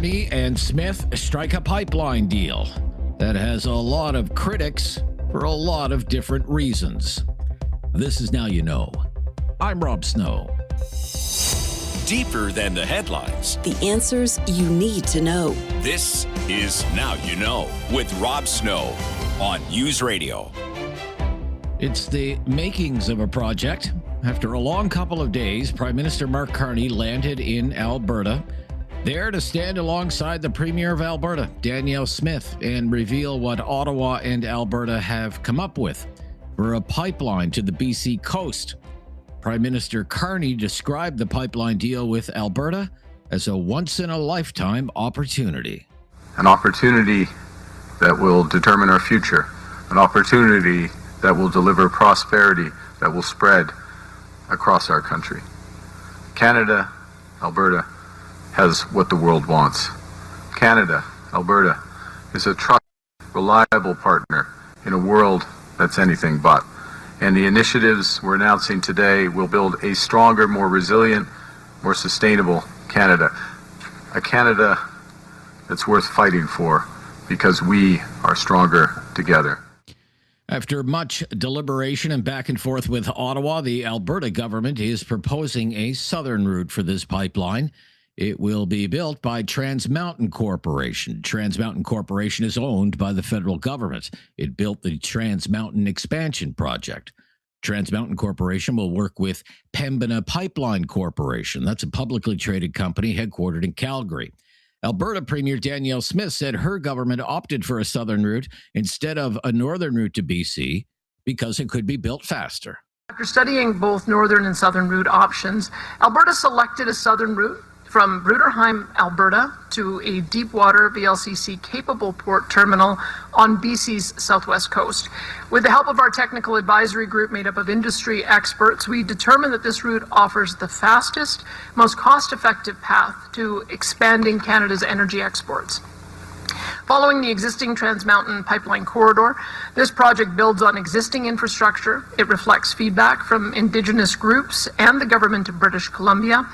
Carney and Smith strike a pipeline deal that has a lot of critics for a lot of different reasons. This is Now You Know. I'm Rob Snow. Deeper than the headlines. The answers you need to know. This is Now You Know with Rob Snow on News Radio. It's the makings of a project. After a long couple of days, Prime Minister Mark Carney landed in Alberta, there to stand alongside the Premier of Alberta, Danielle Smith, and reveal what Ottawa and Alberta have come up with for a pipeline to the BC coast. Prime Minister Carney described the pipeline deal with Alberta as a once-in-a-lifetime opportunity. An opportunity that will determine our future, an opportunity that will deliver prosperity that will spread across our country. Canada, Alberta, has what the world wants. Canada, Alberta, is a trusted, reliable partner in a world that's anything but. And the initiatives we're announcing today will build a stronger, more resilient, more sustainable Canada. A Canada that's worth fighting for because we are stronger together. After much deliberation and back and forth with Ottawa, the Alberta government is proposing a southern route for this pipeline. It will be built by Trans Mountain Corporation. Trans Mountain Corporation is owned by the federal government. It built the Trans Mountain Expansion Project. Trans Mountain Corporation will work with Pembina Pipeline Corporation. That's a publicly traded company headquartered in Calgary. Alberta Premier Danielle Smith said her government opted for a southern route instead of a northern route to BC because it could be built faster. After studying both northern and southern route options, Alberta selected a southern route from Bruderheim, Alberta, to a deep-water VLCC-capable port terminal on BC's southwest coast. With the help of our technical advisory group made up of industry experts, we determined that this route offers the fastest, most cost-effective path to expanding Canada's energy exports. Following the existing Trans Mountain pipeline corridor, this project builds on existing infrastructure. It reflects feedback from Indigenous groups and the government of British Columbia,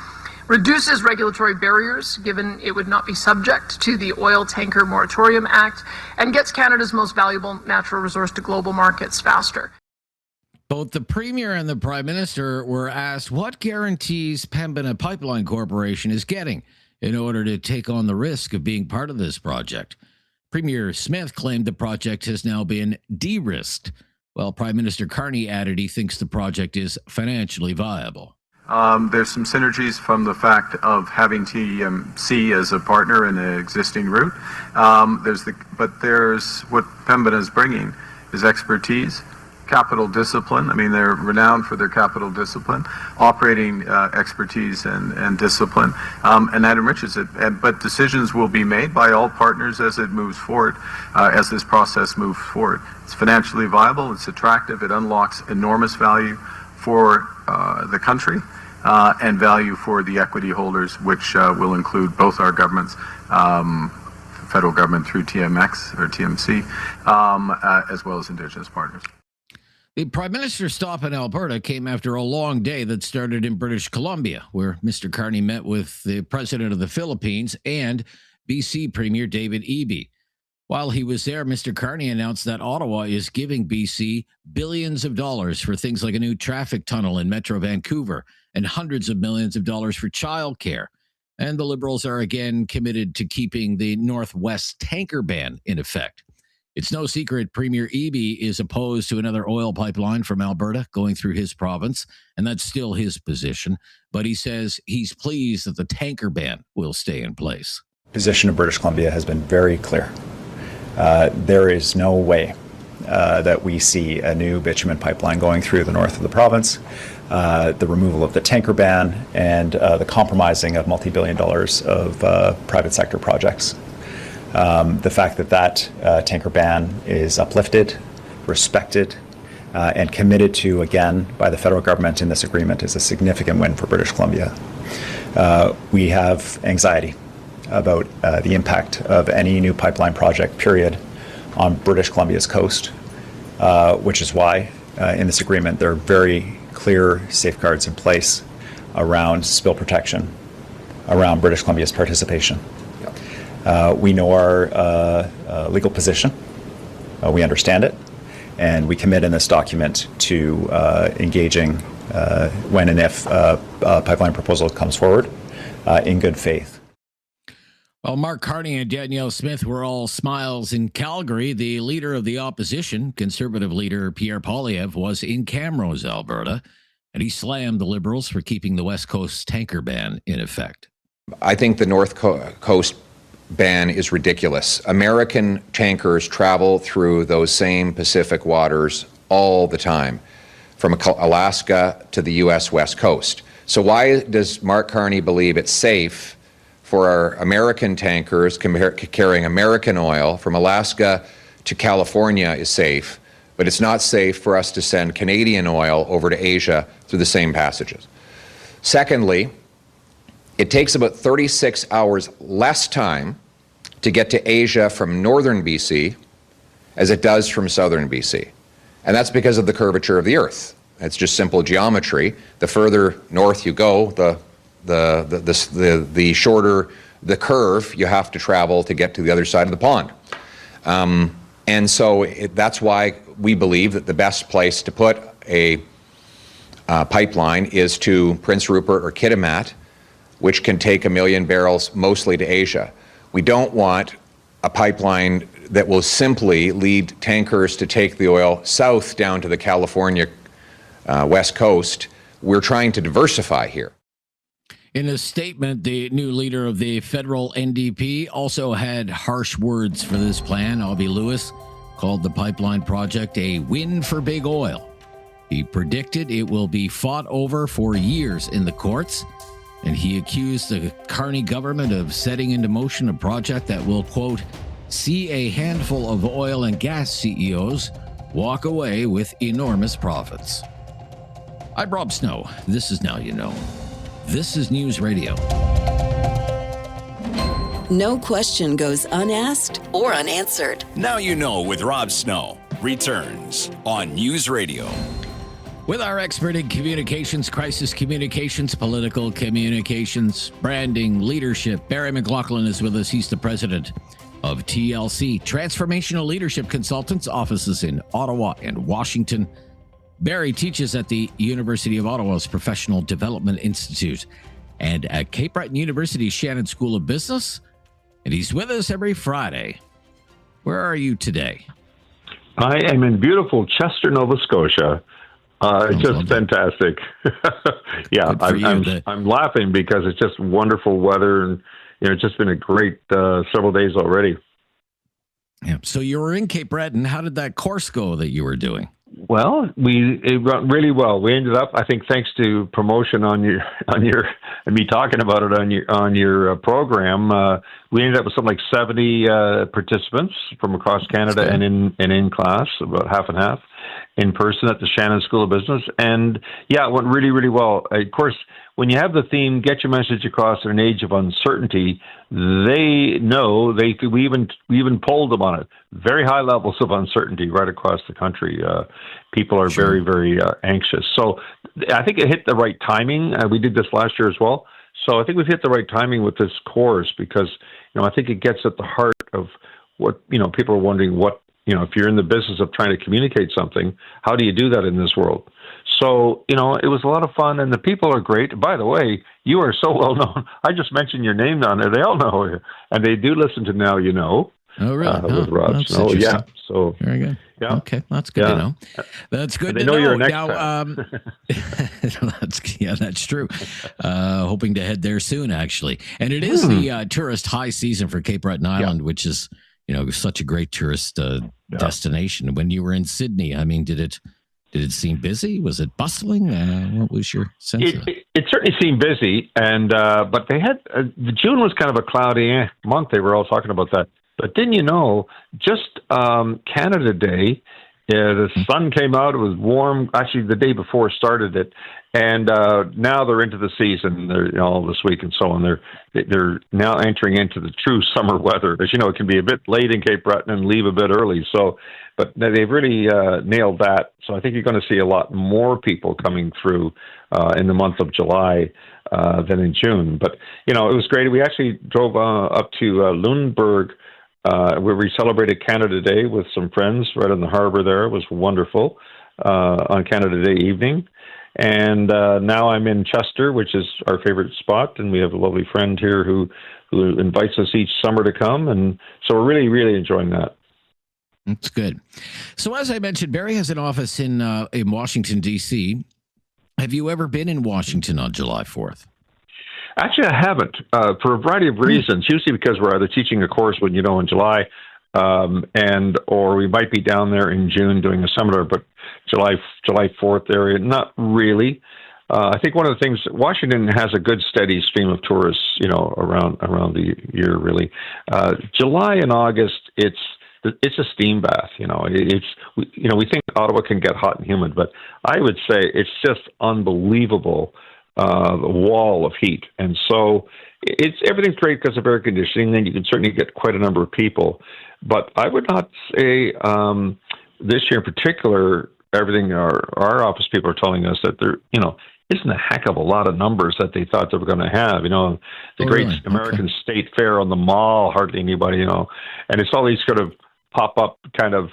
reduces regulatory barriers, given it would not be subject to the Oil Tanker Moratorium Act, and gets Canada's most valuable natural resource to global markets faster. Both the Premier and the Prime Minister were asked what guarantees Pembina Pipeline Corporation is getting in order to take on the risk of being part of this project. Premier Smith claimed the project has now been de-risked, while Prime Minister Carney added he thinks the project is financially viable. There's some synergies from the fact of having TMC as a partner in an existing route. There's what Pembina is bringing is expertise, capital discipline. I mean, they're renowned for their capital discipline, operating expertise and discipline, and that enriches it. But decisions will be made by all partners as it moves forward, as this process moves forward. It's financially viable, it's attractive, it unlocks enormous value for the country and value for the equity holders, which will include both our governments, federal government through TMX or TMC, as well as Indigenous partners. The Prime Minister's stop in Alberta came after a long day that started in British Columbia, where Mr. Carney met with the President of the Philippines and BC Premier David Eby. While he was there, Mr. Carney announced that Ottawa is giving BC billions of dollars for things like a new traffic tunnel in Metro Vancouver and hundreds of millions of dollars for childcare. And the Liberals are again committed to keeping the Northwest tanker ban in effect. It's no secret Premier Eby is opposed to another oil pipeline from Alberta going through his province, and that's still his position. But he says he's pleased that the tanker ban will stay in place. The position of British Columbia has been very clear. There is no way that we see a new bitumen pipeline going through the north of the province, the removal of the tanker ban, and the compromising of multi-billion dollars of private sector projects. The fact that tanker ban is uplifted, respected, and committed to again by the federal government in this agreement is a significant win for British Columbia. We have anxiety about the impact of any new pipeline project, period, on British Columbia's coast, which is why in this agreement there are very clear safeguards in place around spill protection, around British Columbia's participation. We know our legal position. We understand it. And we commit in this document to engaging when and if a pipeline proposal comes forward in good faith. Well, Mark Carney and Danielle Smith were all smiles in Calgary. The leader of the opposition, Conservative leader Pierre Poilievre, was in Camrose, Alberta, and he slammed the Liberals for keeping the West Coast tanker ban in effect. I think the North Coast ban is ridiculous. American tankers travel through those same Pacific waters all the time, from Alaska to the U.S. West Coast. So why does Mark Carney believe it's safe for our American tankers carrying American oil from Alaska to California is safe, but it's not safe for us to send Canadian oil over to Asia through the same passages? Secondly, it takes about 36 hours less time to get to Asia from northern BC as it does from southern BC. And that's because of the curvature of the Earth. It's just simple geometry. The further north you go, the shorter the curve you have to travel to get to the other side of the pond. And so that's why we believe that the best place to put a pipeline is to Prince Rupert or Kitimat, which can take 1 million barrels mostly to Asia. We don't want a pipeline that will simply lead tankers to take the oil south down to the California West Coast. We're trying to diversify here. In a statement, the new leader of the federal NDP also had harsh words for this plan. Avi Lewis called the pipeline project a win for big oil. He predicted it will be fought over for years in the courts, and he accused the Carney government of setting into motion a project that will, quote, see a handful of oil and gas CEOs walk away with enormous profits. I'm Rob Snow. This is Now You Know. This is News Radio. No question goes unasked or unanswered. Now You Know with Rob Snow returns on News Radio. With our expert in communications, crisis communications, political communications, branding, leadership, Barry McLoughlin is with us. He's the president of TLC, Transformational Leadership Consultants, offices in Ottawa and Washington. Barry teaches at the University of Ottawa's Professional Development Institute and at Cape Breton University's Shannon School of Business. And he's with us every Friday. Where are you today? I am in beautiful Chester, Nova Scotia. Just fantastic. Yeah, I'm laughing because it's just wonderful weather, and it's just been a great several days already. Yeah. So you were in Cape Breton. How did that course go that you were doing? Well, it went really well. We ended up, I think, thanks to promotion on your and me talking about it on your program, we ended up with something like 70 participants from across Canada and in class, about half and half, in person at the Shannon School of Business. And yeah, it went really, really well. Of course, when you have the theme, get your message across in an age of uncertainty, they know we even polled them on it. Very high levels of uncertainty right across the country. People are very, very anxious. So I think it hit the right timing. We did this last year as well. So I think we've hit the right timing with this course because, I think it gets at the heart of what, people are wondering what, if you're in the business of trying to communicate something, how do you do that in this world? So, it was a lot of fun, and the people are great. By the way, you are so well known. I just mentioned your name down there. They all know you, and they do listen to Now You Know. Oh, really? With Rob Snow. Yeah. So very good. Yeah. Okay, that's good to know. That's good. They know you're an expert. Now, that's true. Hoping to head there soon, actually. And it is the tourist high season for Cape Breton Island, which is, such a great tourist destination. When you were in Sydney, did it seem busy? Was it bustling? What was your sense of it? It certainly seemed busy, and but they had June was kind of a cloudy month. They were all talking about that. But didn't just Canada Day Yeah, the sun came out. It was warm. Actually, the day before started it, and now they're into the season. They're all this week and so on. They're now entering into the true summer weather. As you know, it can be a bit late in Cape Breton and leave a bit early. So, but they've really nailed that. So I think you're going to see a lot more people coming through in the month of July than in June. But it was great. We actually drove up to Lunenburg, where we celebrated Canada Day with some friends right on the harbor there. It was wonderful on Canada Day evening. And now I'm in Chester, which is our favorite spot, and we have a lovely friend here who invites us each summer to come. And so we're really, really enjoying that. That's good. So as I mentioned, Barry has an office in Washington, D.C. Have you ever been in Washington on July 4th? Actually, I haven't, for a variety of reasons. Usually because we're either teaching a course in July, or we might be down there in June doing a seminar. But July 4th area, not really. I think one of the things, Washington has a good steady stream of tourists, around the year. Really, July and August, it's a steam bath. We think Ottawa can get hot and humid, but I would say it's just unbelievable. The wall of heat. And so everything's great because of air conditioning, then you can certainly get quite a number of people. But I would not say this year in particular, everything our office people are telling us that there, isn't a heck of a lot of numbers that they thought they were going to have. The great really? American State Fair on the Mall, hardly anybody, and it's all these sort of pop up kind of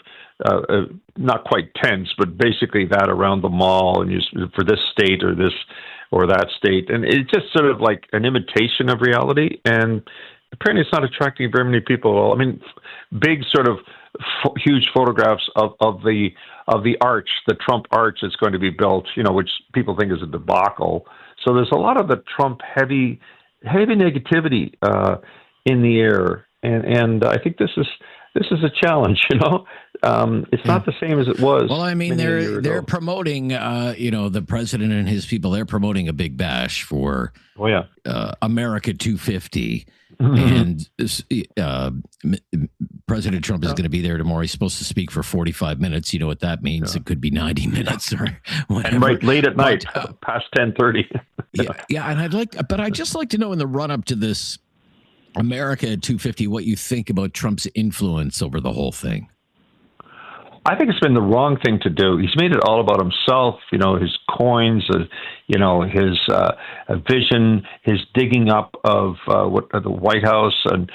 not quite tents, but basically that around the mall, and for this state or this or that state. And it's just sort of like an imitation of reality. And apparently it's not attracting very many people at all. I mean, big sort of huge photographs of the arch, the Trump arch that's going to be built, which people think is a debacle. So there's a lot of the Trump heavy negativity in the air. And I think this is a challenge, It's not the same as it was. Well, I mean, they're promoting, the president and his people. They're promoting a big bash for America 250, and President Trump is going to be there tomorrow. He's supposed to speak for 45 minutes. You know what that means? It could be 90 minutes or whatever. And right late at night, past 10:30. yeah, and I'd just like to know in the run up to this America 250, what you think about Trump's influence over the whole thing. I think it's been the wrong thing to do. He's made it all about himself, his coins, his vision, his digging up of the White House, and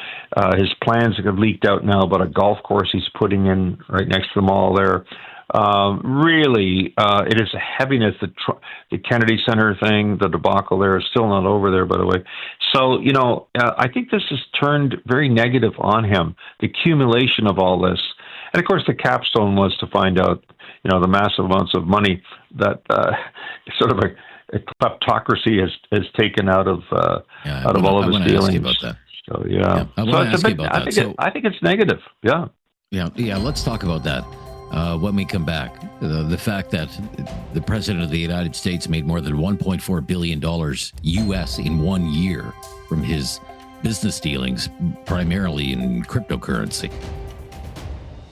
his plans that have leaked out now about a golf course he's putting in right next to the mall there. Really, it is a heaviness. The Kennedy Center thing, the debacle there is still not over there, by the way. So, I think this has turned very negative on him, the accumulation of all this. And of course, the capstone was to find out, the massive amounts of money that sort of a kleptocracy has taken out of all of his dealings. Ask you about that. So yeah, I want to ask you about that. I think it's negative. Yeah. Let's talk about that when we come back. The fact that the president of the United States made more than $1.4 billion U.S. in 1 year from his business dealings, primarily in cryptocurrency.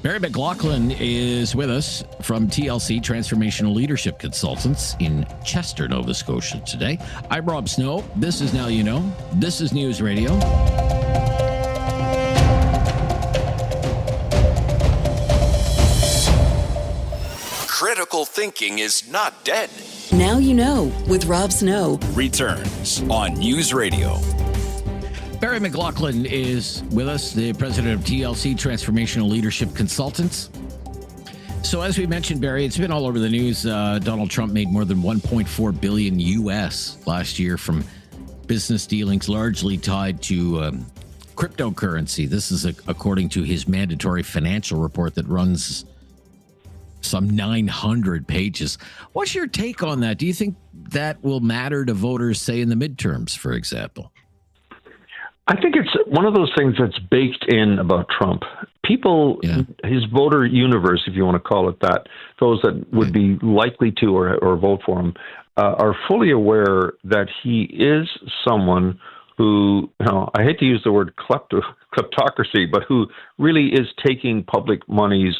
Barry McLoughlin is with us from TLC, Transformational Leadership Consultants in Chester, Nova Scotia today. I'm Rob Snow. This is Now You Know. This is News Radio. Critical thinking is not dead. Now You Know with Rob Snow. Returns on News Radio. Barry McLoughlin is with us, the president of TLC, Transformational Leadership Consultants. So as we mentioned, Barry, it's been all over the news. Donald Trump made more than $1.4 billion U.S. last year from business dealings largely tied to cryptocurrency. This is according to his mandatory financial report that runs some 900 pages. What's your take on that? Do you think that will matter to voters, say, in the midterms, for example? I think it's one of those things that's baked in about Trump. People, his voter universe, if you want to call it that, those that would be likely to or vote for him, are fully aware that he is someone who, I hate to use the word kleptocracy, but who really is taking public monies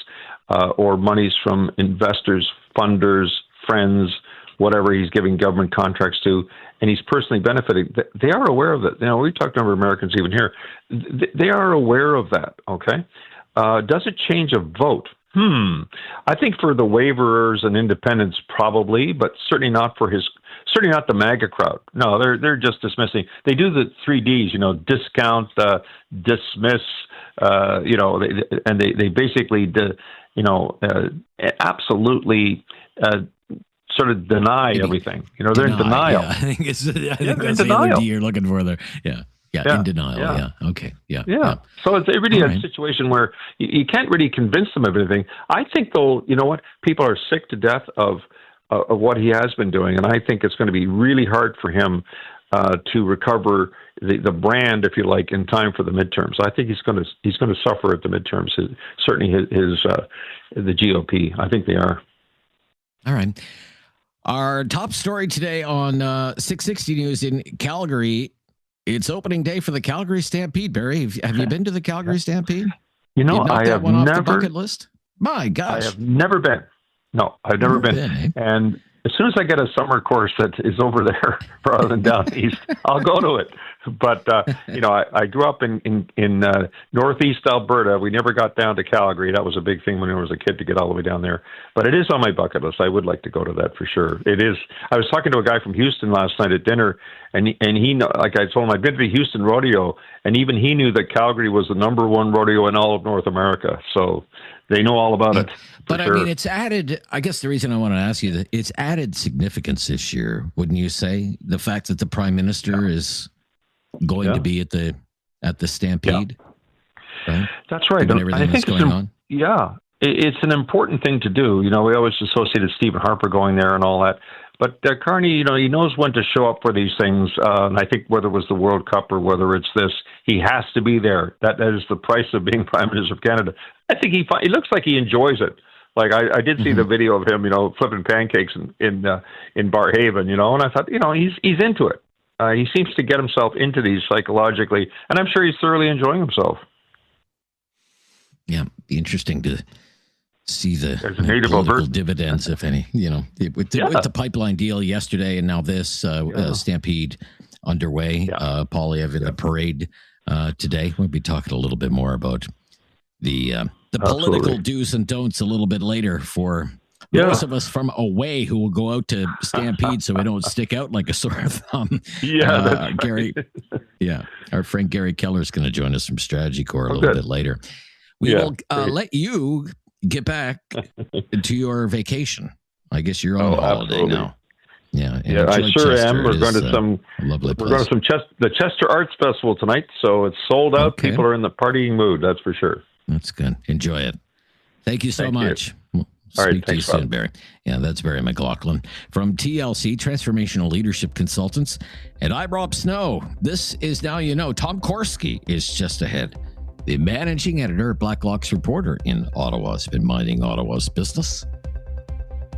or monies from investors, funders, friends, whatever he's giving government contracts to, and he's personally benefiting. They are aware of it. We talk to a number of Americans even here. They are aware of that, okay? Does it change a vote? I think for the waverers and independents, probably, but certainly not the MAGA crowd. No, they're just dismissing. They do the 3 Ds, discount, dismiss, and they basically, absolutely sort of deny everything. They're in denial. Yeah. I think that's the other D you're looking for there. Yeah, in denial. Yeah. Okay. Yeah. So it's really a situation where you can't really convince them of anything. I think, though, you know what? People are sick to death of what he has been doing, and I think it's going to be really hard for him to recover the brand, if you like, in time for the midterms. I think he's going to suffer at the midterms. Certainly, the GOP. I think they are. All right. Our top story today on 660 News in Calgary. It's opening day for the Calgary Stampede, Barry. Have you been to the Calgary Stampede? I have one never. Off the bucket list? My gosh. I have never been. No, I've never been. Eh? And as soon as I get a summer course that is over there rather than down east, I'll go to it. But, I grew up in northeast Alberta. We never got down to Calgary. That was a big thing when I was a kid to get all the way down there. But it is on my bucket list. I would like to go to that for sure. It is. I was talking to a guy from Houston last night at dinner, and he like I told him, I'd been to the Houston rodeo, and even he knew that Calgary was the number one rodeo in all of North America. So they know all about it. But sure. I mean, it's added, I guess the reason I want to ask you that it's added significance this year, wouldn't you say? The fact that the Prime Minister is going to be at the Stampede. Right? That's right. Given everything that's going on. Yeah. It's an important thing to do. We always associated Stephen Harper going there and all that. But Carney, he knows when to show up for these things. And I think whether it was the World Cup or whether it's this, he has to be there. That is the price of being Prime Minister of Canada. I think he looks like he enjoys it. Like I did see the video of him, flipping pancakes in Barhaven, and I thought, he's into it. He seems to get himself into these psychologically, and I'm sure he's thoroughly enjoying himself. Yeah, be interesting to see the political dividends, if any. With the pipeline deal yesterday, and now this Stampede underway. Poilievre in the parade today. We'll be talking a little bit more about the political do's and don'ts a little bit later for those of us from away who will go out to Stampede so we don't stick out like a sore thumb. Gary. Our friend Garry Keller is going to join us from Strategy Corp a little bit later. We will let you get back to your vacation. I guess you're on holiday now. Yeah, I sure am. We're going to the Chester Arts Festival tonight, so it's sold out. Okay. People are in the partying mood, that's for sure. That's good. Enjoy it. Thank you so much. We'll speak to you soon, Barry. Yeah, that's Barry McLoughlin from TLC, Transformational Leadership Consultants. And I'm Rob Snow. This is Now You Know. Tom Korski is just ahead. The managing editor, Blacklock's reporter in Ottawa, has been minding Ottawa's business.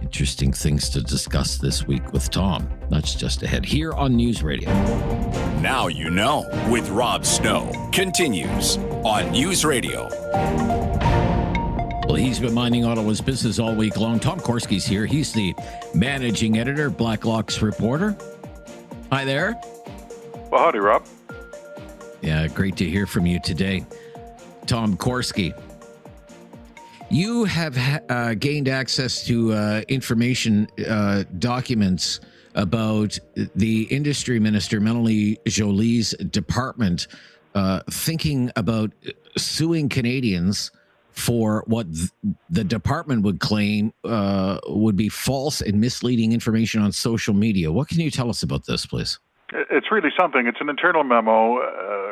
Interesting things to discuss this week with Tom. That's just ahead here on News Radio. Now You Know with Rob Snow continues on News Radio. Well, he's been minding Ottawa's business all week long. Tom Korski's here. He's the managing editor, Blacklock's reporter. Hi there. Well, howdy, Rob. Yeah, great to hear from you today. Tom Korski. You have gained access to information documents about the industry minister, Melanie Joly's department, thinking about suing Canadians for what the department would claim would be false and misleading information on social media. What can you tell us about this, please? It's really something. It's an internal memo,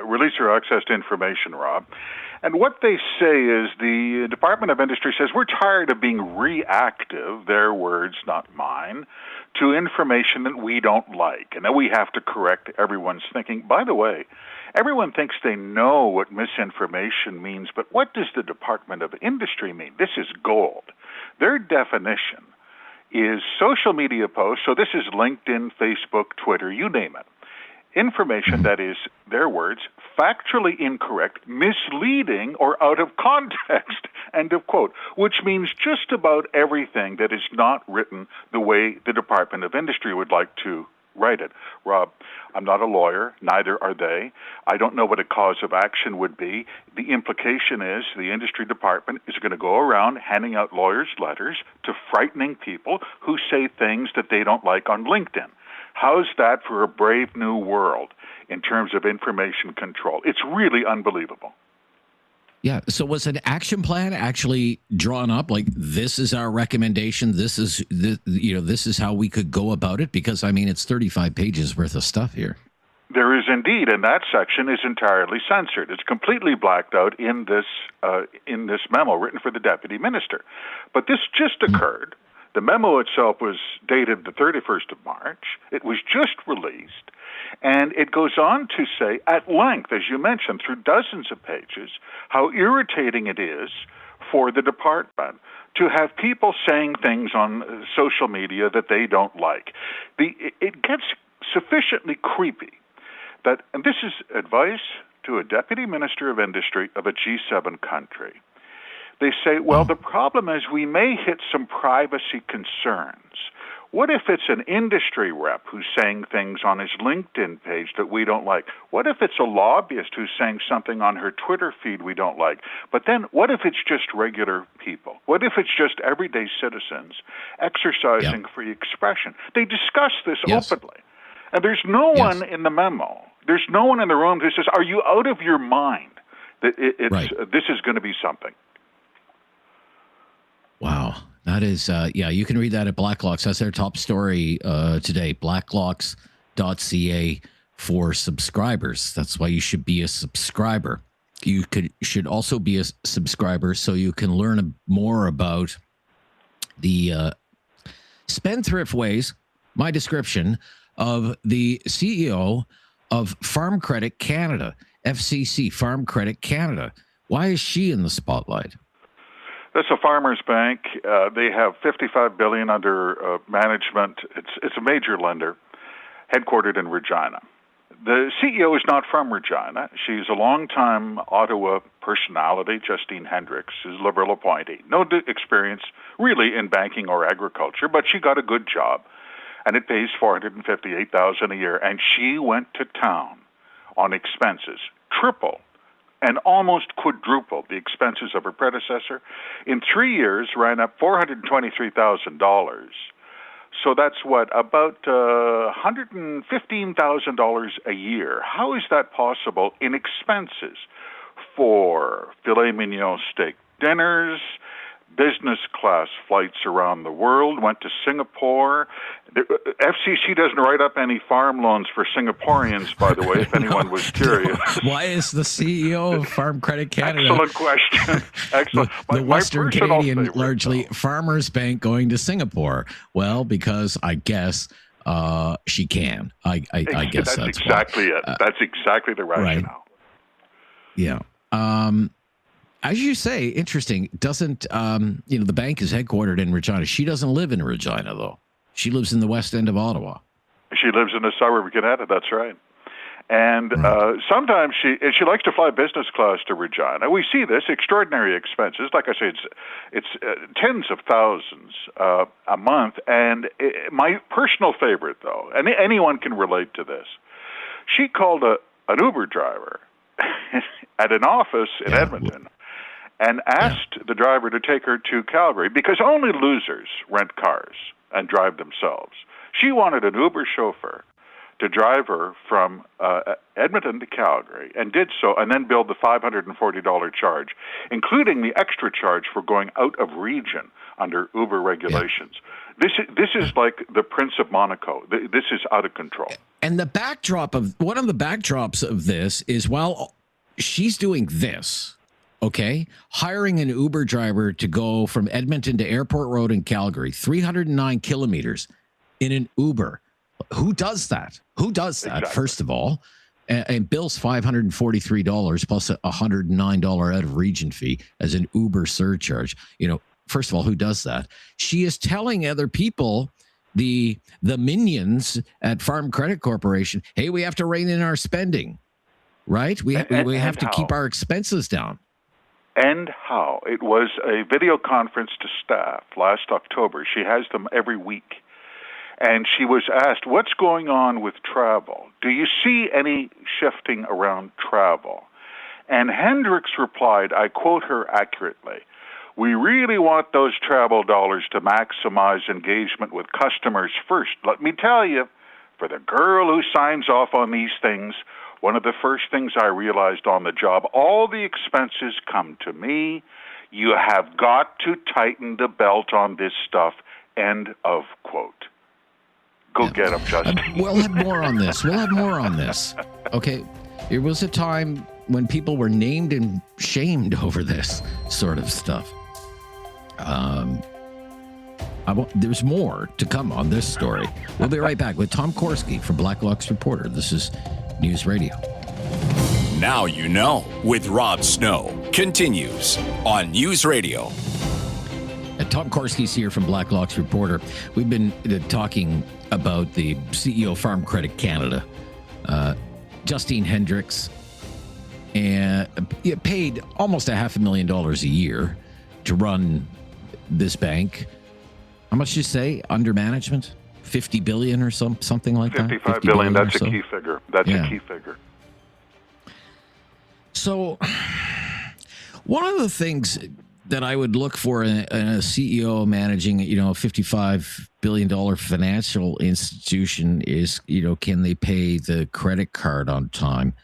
release or access to information, Rob. And what they say is the Department of Industry says, we're tired of being reactive, their words, not mine, to information that we don't like. And then we have to correct everyone's thinking. By the way, everyone thinks they know what misinformation means, but what does the Department of Industry mean? This is gold. Their definition is social media posts, so this is LinkedIn, Facebook, Twitter, you name it, information that is, their words, factually incorrect, misleading, or out of context, end of quote, which means just about everything that is not written the way the Department of Industry would like to write it. Rob, I'm not a lawyer, neither are they. I don't know what a cause of action would be. The implication is the industry department is going to go around handing out lawyers' letters to frightening people who say things that they don't like on LinkedIn. How's that for a brave new world in terms of information control? It's really unbelievable. Yeah. So was an action plan actually drawn up? Like, this is our recommendation. This is how we could go about it. Because I mean, it's 35 pages worth of stuff here. There is indeed, and that section is entirely censored. It's completely blacked out in this memo written for the deputy minister. But this just occurred. The memo itself was dated the 31st of March. It was just released. And it goes on to say at length, as you mentioned, through dozens of pages, how irritating it is for the department to have people saying things on social media that they don't like. It gets sufficiently creepy that, and this is advice to a deputy minister of industry of a G7 country. They say, well, the problem is we may hit some privacy concerns. What if it's an industry rep who's saying things on his LinkedIn page that we don't like? What if it's a lobbyist who's saying something on her Twitter feed we don't like? But then what if it's just regular people? What if it's just everyday citizens exercising free expression? They discuss this openly. And there's no one in the memo. There's no one in the room who says, are you out of your mind that this is going to be something? Wow. That is, you can read that at Blacklock's. That's their top story today, blacklocks.ca for subscribers. That's why you should be a subscriber. You should also be a subscriber so you can learn more about the spendthrift ways, my description, of the CEO of Farm Credit Canada, FCC, Farm Credit Canada. Why is she in the spotlight? That's a farmers' bank. They have $55 billion under management. It's a major lender, headquartered in Regina. The CEO is not from Regina. She's a longtime Ottawa personality, Justine Hendricks, who's a Liberal appointee. No experience really in banking or agriculture, but she got a good job, and it pays $458,000 a year. And she went to town on expenses, triple and almost quadrupled the expenses of her predecessor. In 3 years, ran up $423,000. So that's about $115,000 a year. How is that possible in expenses for filet mignon steak dinners, business class flights around the world, went to Singapore? The FCC doesn't write up any farm loans for Singaporeans, by the way, if anyone was curious. Why is the CEO of Farm Credit Canada? Excellent question. Excellent. The Western Canadian, largely farmers' bank going to Singapore. Well, because I guess she can. I guess that's exactly why. it. That's exactly the rationale. Right. Yeah. As you say, interesting. Doesn't the bank is headquartered in Regina. She doesn't live in Regina, though. She lives in the west end of Ottawa. She lives in a suburb of Canada. That's right. And sometimes she likes to fly business class to Regina. We see this extraordinary expenses. Like I say, it's tens of thousands a month. And my personal favorite, though, and anyone can relate to this. She called an Uber driver at an office in Edmonton and asked the driver to take her to Calgary because only losers rent cars and drive themselves. She wanted an Uber chauffeur to drive her from Edmonton to Calgary, and did so, and then billed the $540 charge, including the extra charge for going out of region under Uber regulations. This is like the Prince of Monaco. This is out of control. And one of the backdrops of this is while she's doing this, okay, hiring an Uber driver to go from Edmonton to Airport Road in Calgary, 309 kilometers in an Uber. Who does that? Exactly. First of all, and bills $543 plus a $109 out of region fee as an Uber surcharge. First of all, who does that? She is telling other people the minions at Farm Credit Corporation, hey, we have to rein in our spending, right? We have to keep our expenses down. And how? It was a video conference to staff last October. She has them every week. And she was asked, what's going on with travel? Do you see any shifting around travel? And Hendricks replied, I quote her accurately, we really want those travel dollars to maximize engagement with customers first. Let me tell you, for the girl who signs off on these things, one of the first things I realized on the job, all the expenses come to me. You have got to tighten the belt on this stuff. End of quote. Go get them, Justin. We'll have more on this. Okay. There was a time when people were named and shamed over this sort of stuff. There's more to come on this story. We'll be right back with Tom Korski from Blacklock's Reporter. This is News Radio. Now you know with Rob Snow continues on News Radio. Tom Korski's here from Blacklock's Reporter. We've been talking about the CEO of Farm Credit Canada, Justine Hendricks, and paid almost $500,000 a year to run this bank. How much did you say under management? 50 billion or something like that? 55 billion, that's a key figure. That's a key figure. So one of the things that I would look for in a CEO managing, a $55 billion financial institution is, can they pay the credit card on time?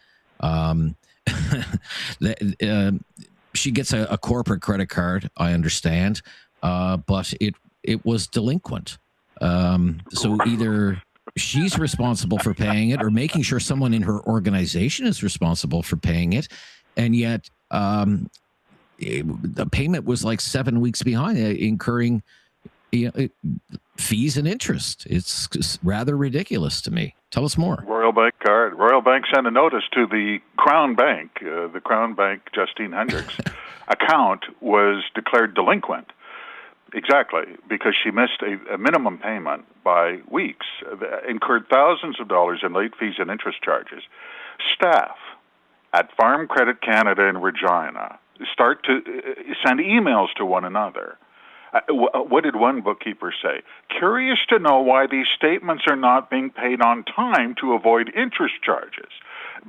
She gets a corporate credit card, I understand, but it was delinquent. So either she's responsible for paying it or making sure someone in her organization is responsible for paying it. And yet the payment was like 7 weeks behind, incurring fees and interest. It's rather ridiculous to me. Tell us more. Royal Bank card. Royal Bank sent a notice to the Crown Bank. The Crown Bank, Justine Hendricks, account was declared delinquent. Exactly, because she missed a minimum payment by weeks, incurred thousands of dollars in late fees and interest charges. Staff at Farm Credit Canada in Regina start to send emails to one another. What did one bookkeeper say? Curious to know why these statements are not being paid on time to avoid interest charges.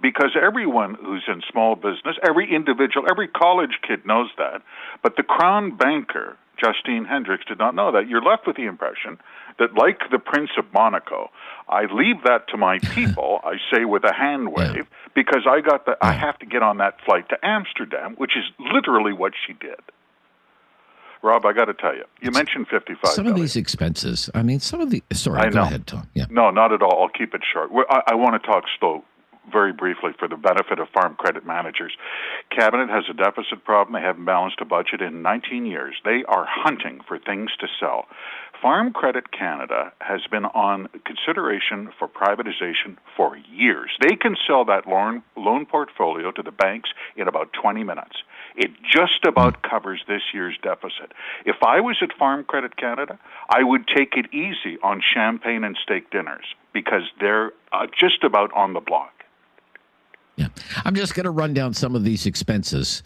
Because everyone who's in small business, every individual, every college kid knows that. But the Crown banker, Justine Hendricks, did not know that. You're left with the impression that, like the Prince of Monaco, I leave that to my people, I say with a hand wave, because I have to get on that flight to Amsterdam, which is literally what she did. Rob, I got to tell you, you mentioned 55. Some of these expenses, go ahead, Tom. Yeah. No, not at all. I'll keep it short. I want to talk slow very briefly for the benefit of farm credit managers. Cabinet has a deficit problem. They haven't balanced a budget in 19 years. They are hunting for things to sell. Farm Credit Canada has been on consideration for privatization for years. They can sell that loan portfolio to the banks in about 20 minutes. It just about covers this year's deficit. If I was at Farm Credit Canada, I would take it easy on champagne and steak dinners because they're just about on the block. Yeah. I'm just going to run down some of these expenses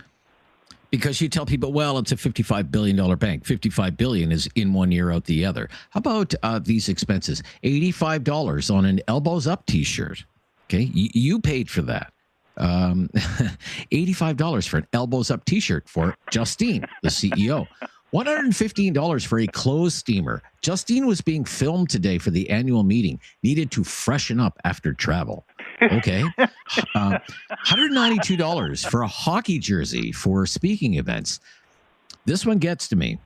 because you tell people, well, it's a $55 billion bank. $55 billion is in 1 year, out the other. How about these expenses? $85 on an elbows up T-shirt. Okay. You paid for that. $85 for an elbows up T-shirt for Justine, the CEO. $115 for a clothes steamer. Justine was being filmed today for the annual meeting. Needed to freshen up after travel. Okay. $192 for a hockey jersey for speaking events. This one gets to me.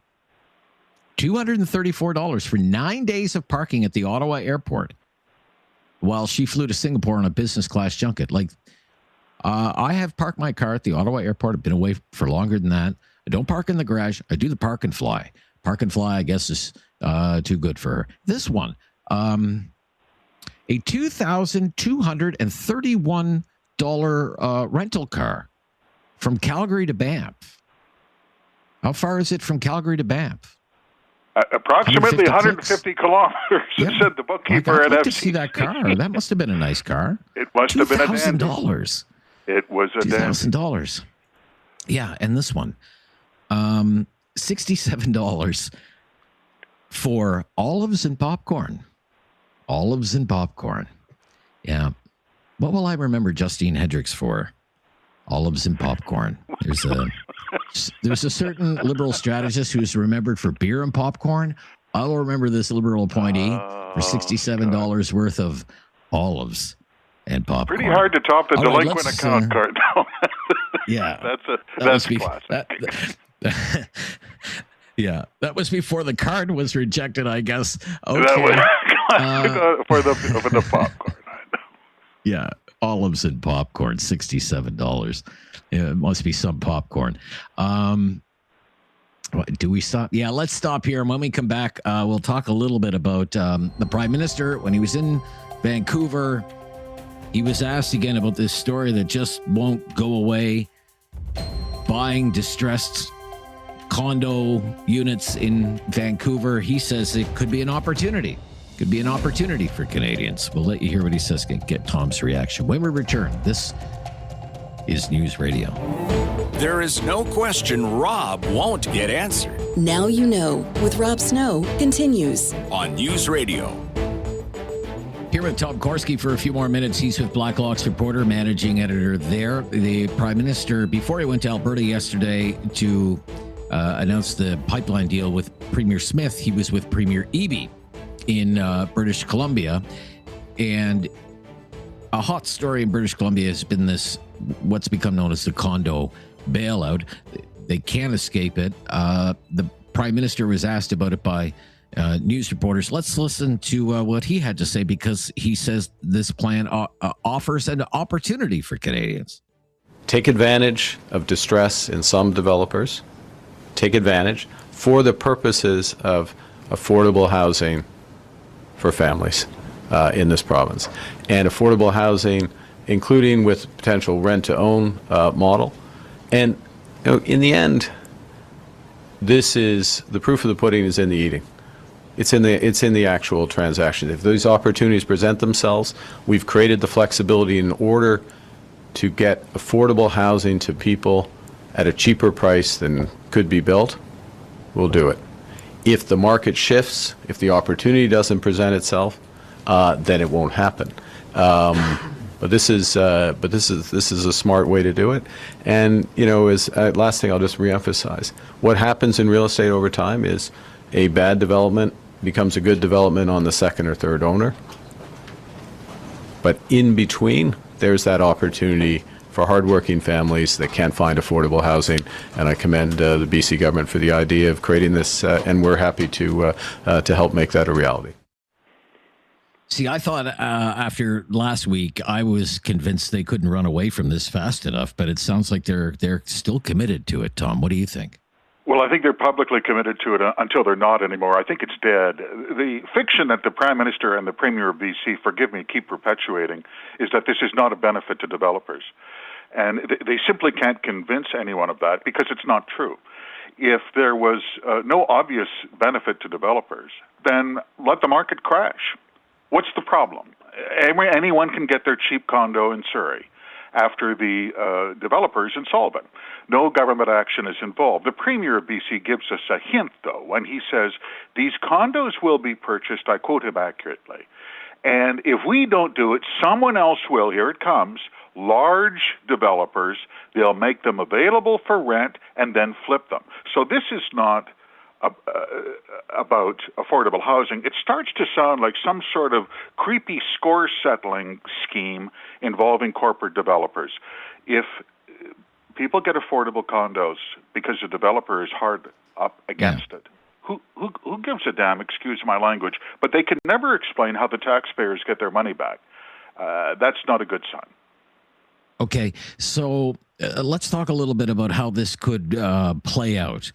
$234 for 9 days of parking at the Ottawa airport while she flew to Singapore on a business class junket. I have parked my car at the Ottawa airport. I've been away for longer than that. I don't park in the garage. I do the park and fly. Park and fly, I guess, is too good for her. This one, a $2,231 rental car from Calgary to Banff. How far is it from Calgary to Banff? Approximately 150 150 kilometers, said the bookkeeper I'd at like to FCC. see that car. That must have been a nice car. It must have been a dandy. $2,000. It was a dandy. $2,000. Yeah, and this one, $67 for olives and popcorn. Olives and popcorn. Yeah. What will I remember Justine Hendricks for? Olives and popcorn. There's a certain liberal strategist who's remembered for beer and popcorn. I'll remember this liberal appointee for $67 worth of olives and popcorn. Pretty hard to top the All right, delinquent account card now. Yeah. That's classic. Yeah, that was before the card was rejected, I guess. Okay. That was for the popcorn. Yeah, olives and popcorn, $67. Yeah, it must be some popcorn. Do we stop? Yeah, let's stop here. And when we come back, we'll talk a little bit about the Prime Minister. When he was in Vancouver, he was asked again about this story that just won't go away. Buying distressed condo units in Vancouver. He says it could be an opportunity. Could be an opportunity for Canadians. We'll let you hear what he says. Get Tom's reaction. When we return, this is News Radio. There is no question Rob won't get answered. Now You Know with Rob Snow continues on News Radio. Here with Tom Korski for a few more minutes. He's with Blacklock's reporter, managing editor there. The Prime Minister, before he went to Alberta yesterday to announce the pipeline deal with Premier Smith, he was with Premier Eby in British Columbia. And a hot story in British Columbia has been this, what's become known as the condo bailout. They can't escape it. The Prime Minister was asked about it by news reporters. Let's listen to what he had to say, because he says this plan offers an opportunity for Canadians. Take advantage of distress in some developers. Take advantage for the purposes of affordable housing for families in this province. And affordable housing, including with potential rent-to-own model. And in the end, this is, the proof of the pudding is in the eating. It's in the actual transaction. If those opportunities present themselves, we've created the flexibility in order to get affordable housing to people at a cheaper price than could be built. We'll do it. If the market shifts, if the opportunity doesn't present itself, then it won't happen. But this is a smart way to do it. And last thing I'll just reemphasize: what happens in real estate over time is a bad development becomes a good development on the second or third owner. But in between, there's that opportunity for hardworking families that can't find affordable housing. And I commend the BC government for the idea of creating this, and we're happy to help make that a reality. See, I thought after last week, I was convinced they couldn't run away from this fast enough, but it sounds like they're still committed to it. Tom, what do you think? Well, I think they're publicly committed to it until they're not anymore. I think it's dead. The fiction that the Prime Minister and the Premier of BC, forgive me, keep perpetuating is that this is not a benefit to developers. And they simply can't convince anyone of that, because it's not true. If there was no obvious benefit to developers, then let the market crash. What's the problem? Anyone can get their cheap condo in Surrey after the developer is insolvent. No government action is involved. The Premier of BC gives us a hint, though, when he says, these condos will be purchased, I quote him accurately, and if we don't do it, someone else will. Here it comes. Large developers, they'll make them available for rent and then flip them. So this is not about affordable housing. It starts to sound like some sort of creepy score-settling scheme involving corporate developers. If people get affordable condos because the developer is hard up against it, who gives a damn, excuse my language, but they can never explain how the taxpayers get their money back. That's not a good sign. Okay, so let's talk a little bit about how this could play out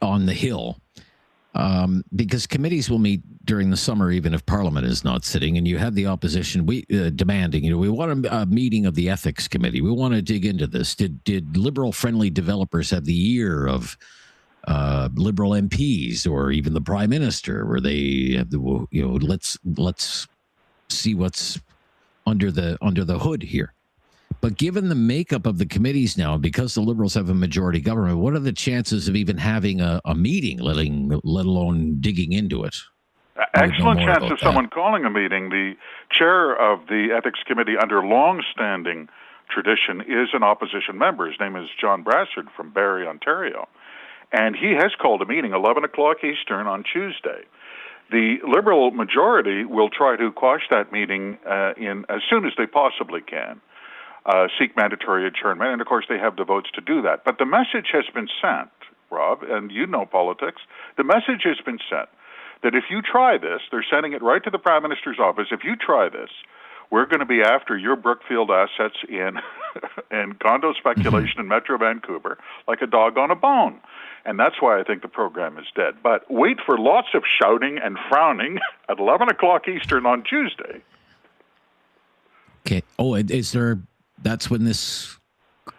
on the Hill, because committees will meet during the summer, even if Parliament is not sitting, and you have the opposition demanding, we want a meeting of the Ethics Committee. We want to dig into this. Did liberal-friendly developers have the ear of Liberal MPs or even the Prime Minister, where they have the, let's see what's under the hood here. But given the makeup of the committees now, because the Liberals have a majority government, what are the chances of even having a meeting, let alone digging into it? Excellent chance of someone calling a meeting. The chair of the Ethics Committee, under long-standing tradition, is an opposition member. His name is John Brassard from Barrie, Ontario. And he has called a meeting, 11 o'clock Eastern on Tuesday. The Liberal majority will try to quash that meeting in as soon as they possibly can, seek mandatory adjournment, and of course they have the votes to do that. But the message has been sent, Rob, and you know politics, the message has been sent that if you try this, they're sending it right to the Prime Minister's office, if you try this, we're going to be after your Brookfield assets in condo speculation in Metro Vancouver like a dog on a bone. And that's why I think the program is dead. But wait for lots of shouting and frowning at 11 o'clock Eastern on Tuesday. Okay. Oh, that's when this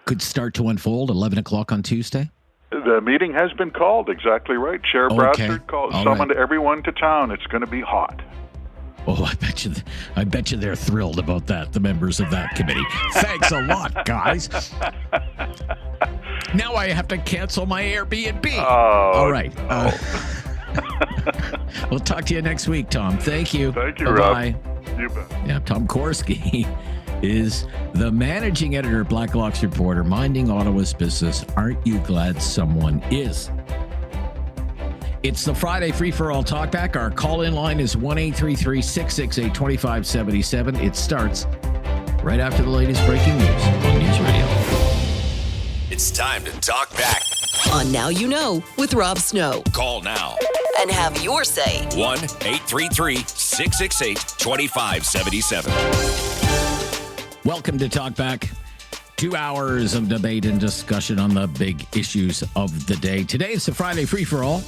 could start to unfold, 11 o'clock on Tuesday? The meeting has been called, exactly right. Chair Brassard summoned everyone to town. It's going to be hot. Oh, I bet you they're thrilled about that, the members of that committee. Thanks a lot, guys. Now I have to cancel my Airbnb. Oh, all right. No. We'll talk to you next week, Tom. Thank you. Thank you, Bye-bye. Rob. You bet. Yeah, Tom Korski is the managing editor of Blacklock's Reporter, minding Ottawa's business. Aren't you glad someone is? It's the Friday free-for-all talkback. Our call-in line is 1-833-668-2577. It starts right after the latest breaking news on News Radio. It's time to talk back. On Now You Know with Rob Snow. Call now. And have your say. 1-833-668-2577. Welcome to Talkback. 2 hours of debate and discussion on the big issues of the day. Today is the Friday free-for-all.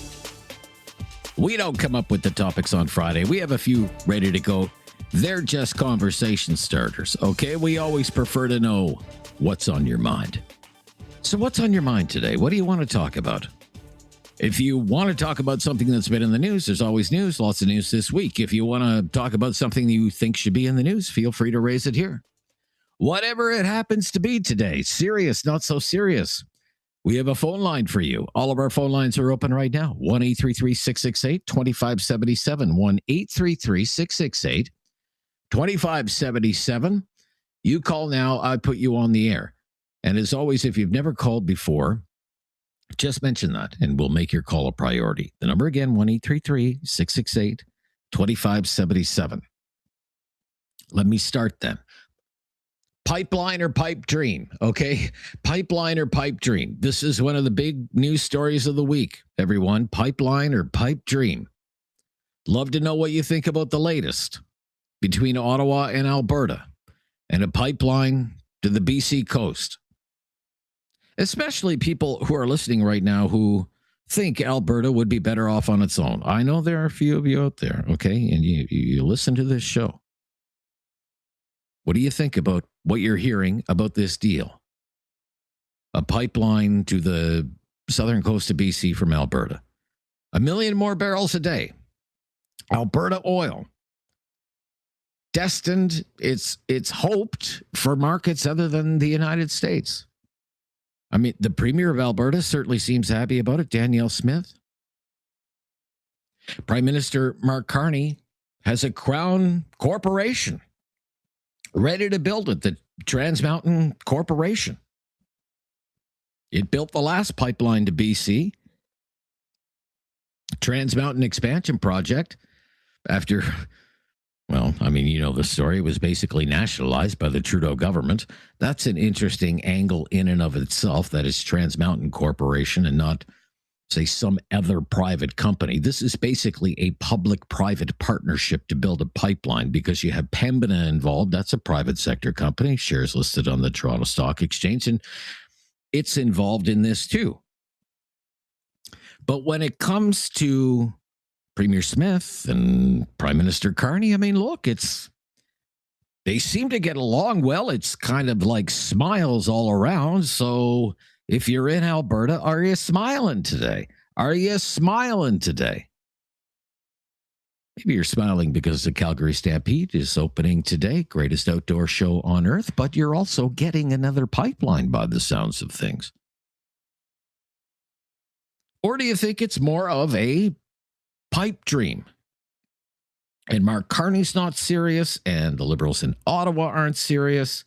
We don't come up with the topics on Friday. We have a few ready to go. They're just conversation starters, okay? We always prefer to know what's on your mind. So what's on your mind today? What do you want to talk about? If you want to talk about something that's been in the news, there's always news, lots of news this week. If you want to talk about something you think should be in the news, feel free to raise it here. Whatever it happens to be today, serious, not so serious. We have a phone line for you. All of our phone lines are open right now. 1-833-668-2577. 1-833-668-2577. You call now. I put you on the air. And as always, if you've never called before, just mention that and we'll make your call a priority. The number again, 1-833-668-2577. Let me start then. Pipeline or pipe dream, okay? Pipeline or pipe dream. This is one of the big news stories of the week, everyone. Pipeline or pipe dream. Love to know what you think about the latest between Ottawa and Alberta and a pipeline to the BC coast. Especially people who are listening right now who think Alberta would be better off on its own. I know there are a few of you out there, okay? And you listen to this show. What do you think about what you're hearing about this deal? A pipeline to the southern coast of BC from Alberta. 1 million more barrels a day. Alberta oil. Destined, it's hoped for markets other than the United States. I mean, the Premier of Alberta certainly seems happy about it, Danielle Smith. Prime Minister Mark Carney has a Crown corporation ready to build it, the Trans Mountain Corporation. It built the last pipeline to BC, Trans Mountain Expansion Project, after, well, I mean, you know the story. It was basically nationalized by the Trudeau government. That's an interesting angle in and of itself, that is Trans Mountain Corporation and not, say, some other private company. This is basically a public-private partnership to build a pipeline because you have Pembina involved. That's a private sector company, shares listed on the Toronto Stock Exchange, and it's involved in this too. But when it comes to Premier Smith and Prime Minister Carney, I mean, look, they seem to get along well. It's kind of like smiles all around. So if you're in Alberta, are you smiling today? Are you smiling today? Maybe you're smiling because the Calgary Stampede is opening today, greatest outdoor show on earth, but you're also getting another pipeline by the sounds of things. Or do you think it's more of a pipe dream? And Mark Carney's not serious, and the Liberals in Ottawa aren't serious.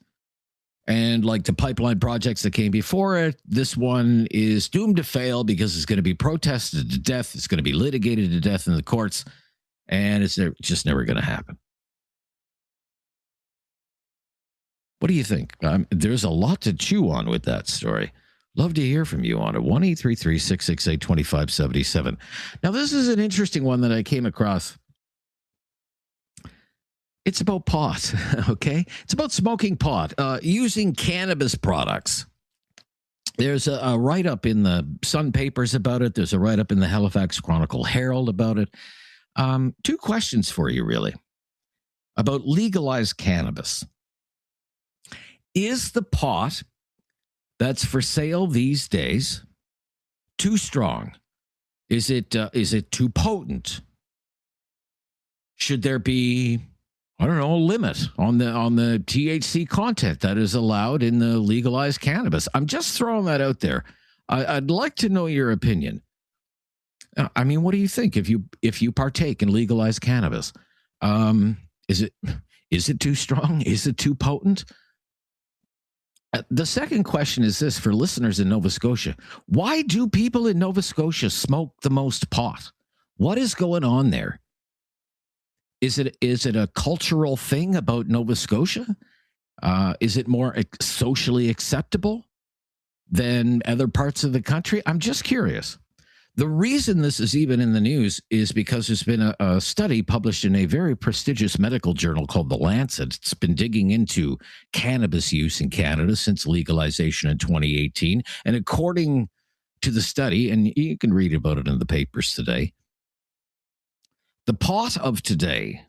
And like the pipeline projects that came before it, this one is doomed to fail because it's going to be protested to death. It's going to be litigated to death in the courts, and it's just never going to happen. What do you think? There's a lot to chew on with that story. Love to hear from you on it. 1-833-668-2577. Now, this is an interesting one that I came across. It's about pot, okay? It's about smoking pot, using cannabis products. There's a write-up in the Sun Papers about it. There's a write-up in the Halifax Chronicle Herald about it. Two questions for you, really, about legalized cannabis. Is the pot that's for sale these days too strong? Is it too potent? Should there be, I don't know, a limit on the THC content that is allowed in the legalized cannabis? I'm just throwing that out there. I'd like to know your opinion. I mean, what do you think if you partake in legalized cannabis? Is it too strong? Is it too potent? The second question is this for listeners in Nova Scotia. Why do people in Nova Scotia smoke the most pot? What is going on there? Is it a cultural thing about Nova Scotia? Is it more socially acceptable than other parts of the country? I'm just curious. The reason this is even in the news is because there's been a study published in a very prestigious medical journal called The Lancet. It's been digging into cannabis use in Canada since legalization in 2018. And according to the study, and you can read about it in the papers today, the pot of today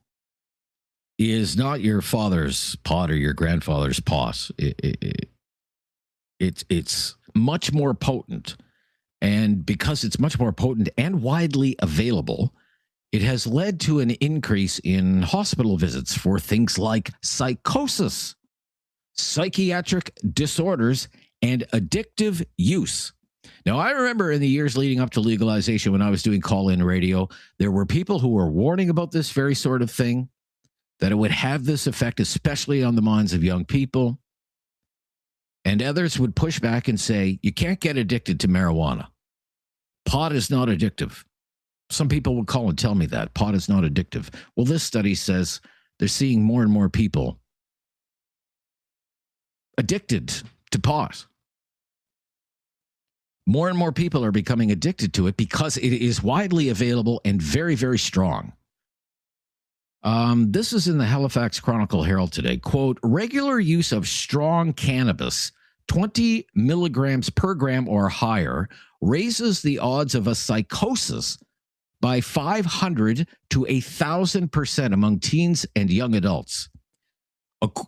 is not your father's pot or your grandfather's pot. It's much more potent. And because it's much more potent and widely available, it has led to an increase in hospital visits for things like psychosis, psychiatric disorders, and addictive use. Now, I remember in the years leading up to legalization, when I was doing call-in radio, there were people who were warning about this very sort of thing, that it would have this effect, especially on the minds of young people. And others would push back and say, you can't get addicted to marijuana. Pot is not addictive. Some people would call and tell me that. Pot is not addictive. Well, this study says they're seeing more and more people addicted to pot. More and more people are becoming addicted to it because it is widely available and very, very strong. This is in the Halifax Chronicle Herald today. Quote, regular use of strong cannabis, 20 milligrams per gram or higher, raises the odds of a psychosis by 500 to 1,000% among teens and young adults.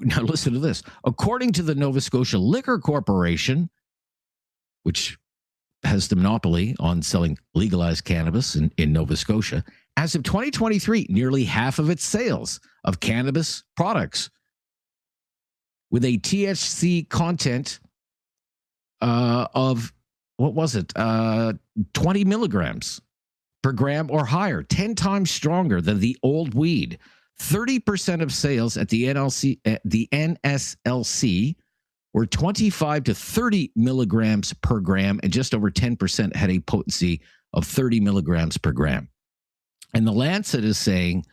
Now listen to this. According to the Nova Scotia Liquor Corporation, which has the monopoly on selling legalized cannabis in Nova Scotia, as of 2023, nearly half of its sales of cannabis products with a THC content of, 20 milligrams per gram or higher, 10 times stronger than the old weed. 30% of sales at the NSLC were 25 to 30 milligrams per gram, and just over 10% had a potency of 30 milligrams per gram. And the Lancet is saying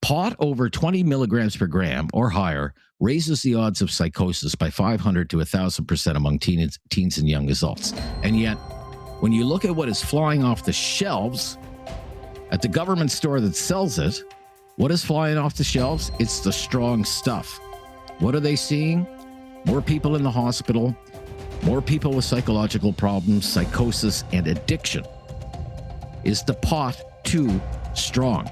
pot over 20 milligrams per gram or higher raises the odds of psychosis by 500 to 1,000% among teens and young adults. And yet, when you look at what is flying off the shelves at the government store that sells it, what is flying off the shelves? It's the strong stuff. What are they seeing? More people in the hospital, more people with psychological problems, psychosis, and addiction. Is the pot too strong?